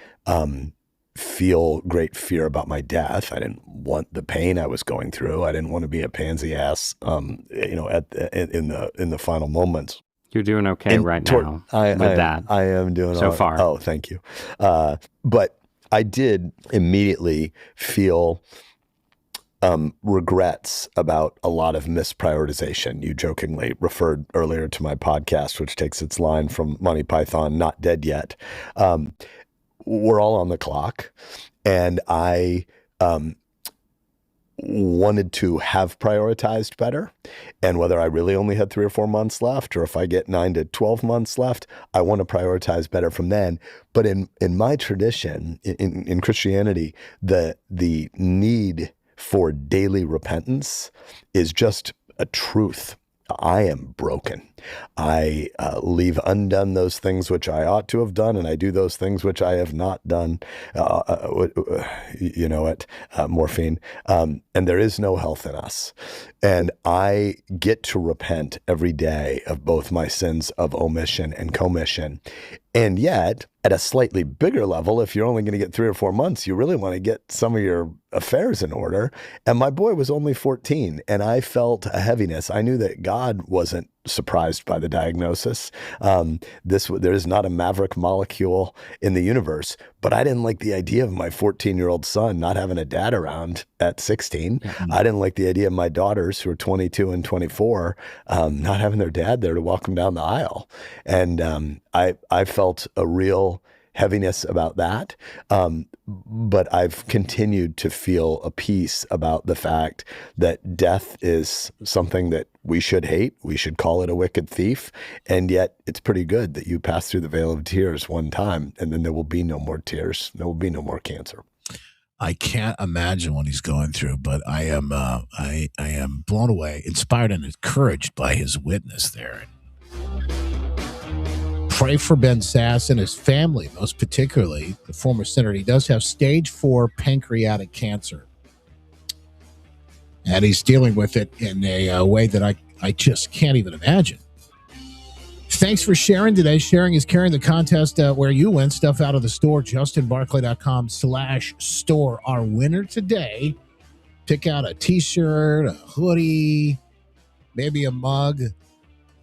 feel great fear about my death. I didn't want the pain I was going through. I didn't want to be a pansy ass, in the final moments. You're doing okay right now with that. I am doing so far. Oh, thank you. But I did immediately feel regrets about a lot of misprioritization. You jokingly referred earlier to my podcast, which takes its line from Monty Python, Not Dead Yet. We're all on the clock, and I wanted to have prioritized better. And whether I really only had 3 or 4 months left, or if I get 9 to 12 months left, I want to prioritize better from then. But in my tradition, in Christianity, the need for daily repentance is just a truth. I am broken. I leave undone those things which I ought to have done, and I do those things which I have not done. Morphine. And there is no health in us. And I get to repent every day of both my sins of omission and commission. And yet, at a slightly bigger level, if you're only going to get 3 or 4 months, you really want to get some of your affairs in order. And my boy was only 14, and I felt a heaviness. I knew that God wasn't surprised by the diagnosis. There is not a maverick molecule in the universe, but I didn't like the idea of my 14-year-old son not having a dad around at 16. Mm-hmm. I didn't like the idea of my daughters, who are 22 and 24, not having their dad there to walk them down the aisle. And I felt a real heaviness about that. But I've continued to feel a peace about the fact that death is something that we should hate. We should call it a wicked thief. And yet it's pretty good that you pass through the vale of tears one time, and then there will be no more tears. There will be no more cancer. I can't imagine what he's going through, but I am I am blown away, inspired, and encouraged by his witness there. Pray for Ben Sasse and his family, most particularly the former senator. He does have stage 4 pancreatic cancer, and he's dealing with it in a way that I just can't even imagine. Thanks for sharing today. Sharing is carrying the contest where you win stuff out of the store, justinbarclay.com/store. Our winner today, pick out a t-shirt, a hoodie, maybe a mug.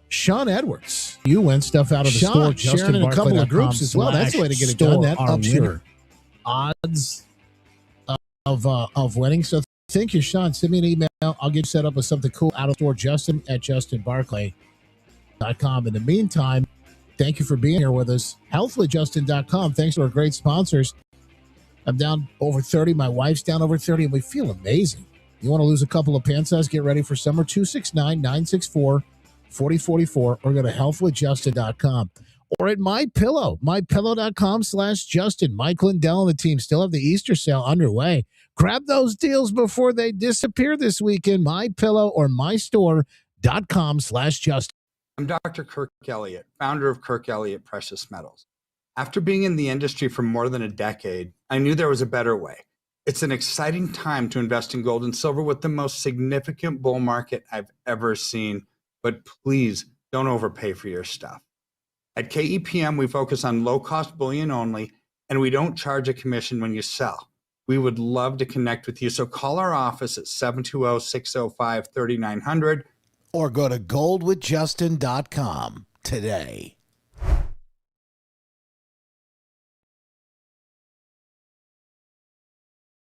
Sean Edwards. You win stuff out of the store, sharing in a couple of groups as well. That's the way to get it done. That ups your odds of winning. So thank you, Sean. Send me an email. I'll get you set up with something cool out of the store, justin@justinbarclay.com. In the meantime, thank you for being here with us. Healthwithjustin.com. Thanks to our great sponsors. I'm down over 30. My wife's down over 30, and we feel amazing. You want to lose a couple of pant size? Get ready for summer. 269-964-4044, or go to healthwithjustin.com. Or at MyPillow, mypillow.com/Justin. Mike Lindell and the team still have the Easter sale underway. Grab those deals before they disappear this weekend. MyPillow or mystore.com/Justin. I'm Dr. Kirk Elliott, founder of Kirk Elliott Precious Metals. After being in the industry for more than a decade, I knew there was a better way. It's an exciting time to invest in gold and silver with the most significant bull market I've ever seen. But please don't overpay for your stuff. At KEPM, we focus on low-cost bullion only, and we don't charge a commission when you sell. We would love to connect with you, so call our office at 720-605-3900 or go to goldwithjustin.com today.